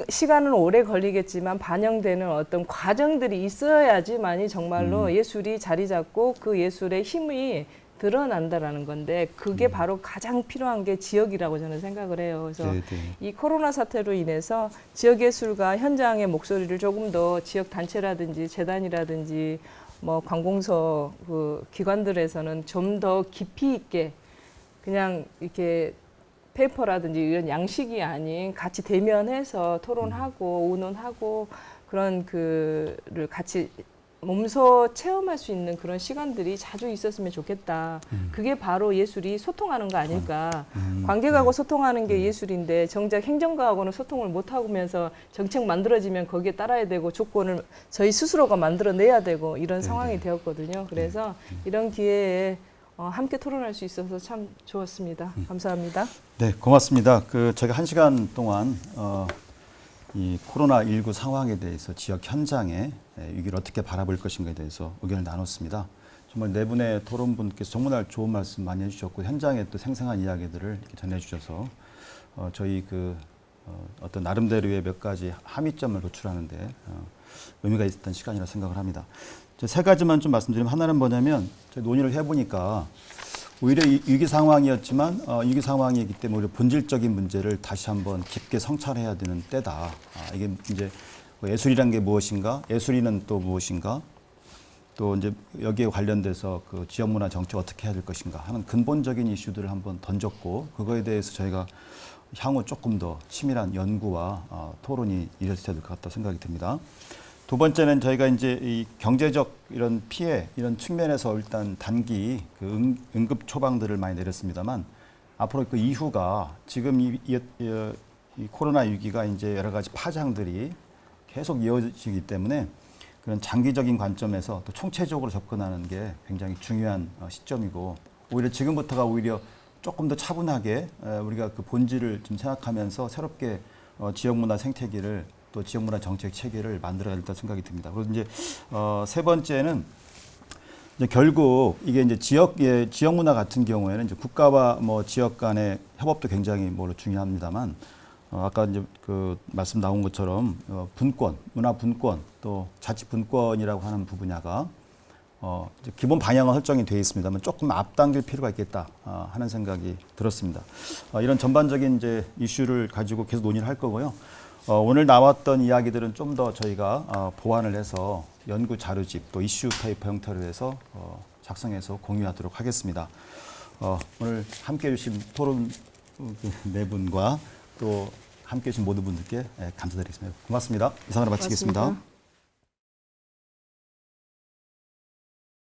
시간은 오래 걸리겠지만 반영되는 어떤 과정들이 있어야지만이 정말로 예술이 자리 잡고 그 예술의 힘이 드러난다라는 건데 그게 바로 가장 필요한 게 지역이라고 저는 생각을 해요. 그래서 이 코로나 사태로 인해서 지역 예술가 현장의 목소리를 조금 더 지역 단체라든지 재단이라든지 뭐 관공서 그 기관들에서는 좀 더 깊이 있게 그냥 이렇게 페이퍼라든지 이런 양식이 아닌 같이 대면해서 토론하고 의논하고 그런 그를 같이 몸소 체험할 수 있는 그런 시간들이 자주 있었으면 좋겠다. 그게 바로 예술이 소통하는 거 아닐까. 관객하고 소통하는 게 예술인데 정작 행정가하고는 소통을 못 하면서 정책 만들어지면 거기에 따라야 되고 조건을 저희 스스로가 만들어내야 되고 이런 상황이 되었거든요. 그래서 이런 기회에 함께 토론할 수 있어서 참 좋았습니다. 감사합니다. 네, 고맙습니다. 저희가 1시간 동안 이 코로나19 상황에 대해서 지역 현장의 위기를 어떻게 바라볼 것인가에 대해서 의견을 나눴습니다. 정말 네 분의 토론분께서 정말 좋은 말씀 많이 해주셨고 현장의 또 생생한 이야기들을 이렇게 전해주셔서 저희 어떤 나름대로의 몇 가지 함의점을 도출하는데 의미가 있었던 시간이라 생각을 합니다. 세 가지만 좀 말씀드리면 하나는 뭐냐면 저희 논의를 해보니까 오히려 위기 상황이었지만 위기 상황이기 때문에 오히려 본질적인 문제를 다시 한번 깊게 성찰해야 되는 때다. 이게 이제 예술이란 게 무엇인가, 예술인은 또 무엇인가, 또 이제 여기에 관련돼서 그 지역 문화 정책 어떻게 해야 될 것인가 하는 근본적인 이슈들을 한번 던졌고 그거에 대해서 저희가 향후 조금 더 치밀한 연구와 토론이 이루어져야 될 것 같다 생각이 듭니다. 두 번째는 저희가 이제 이 경제적 이런 피해 이런 측면에서 일단 단기 그 응급 처방들을 많이 내렸습니다만 앞으로 그 이후가 지금 이 코로나 위기가 이제 여러 가지 파장들이 계속 이어지기 때문에 그런 장기적인 관점에서 또 총체적으로 접근하는 게 굉장히 중요한 시점이고 오히려 지금부터가 오히려 조금 더 차분하게 우리가 그 본질을 좀 생각하면서 새롭게 지역문화 생태계를 또 지역문화 정책 체계를 만들어야 된다 생각이 듭니다. 그리고 이제 세 번째는 이제 결국 이게 이제 지역문화 같은 경우에는 이제 국가와 뭐 지역 간의 협업도 굉장히 뭐 중요합니다만 아까 이제 그 말씀 나온 것처럼 분권, 문화 분권 또 자치 분권이라고 하는 분야가 이제 기본 방향은 설정이 되어 있습니다만 조금 앞당길 필요가 있겠다 하는 생각이 들었습니다. 이런 전반적인 이제 이슈를 가지고 계속 논의를 할 거고요. 오늘 나왔던 이야기들은 좀 더 저희가 보완을 해서 연구 자료집 또 이슈 페이퍼 형태로 해서 작성해서 공유하도록 하겠습니다. 오늘 함께해 주신 토론 네 분과 또 함께해 주신 모든 분들께 감사드리겠습니다. 고맙습니다. 이상으로 마치겠습니다. 고맙습니다.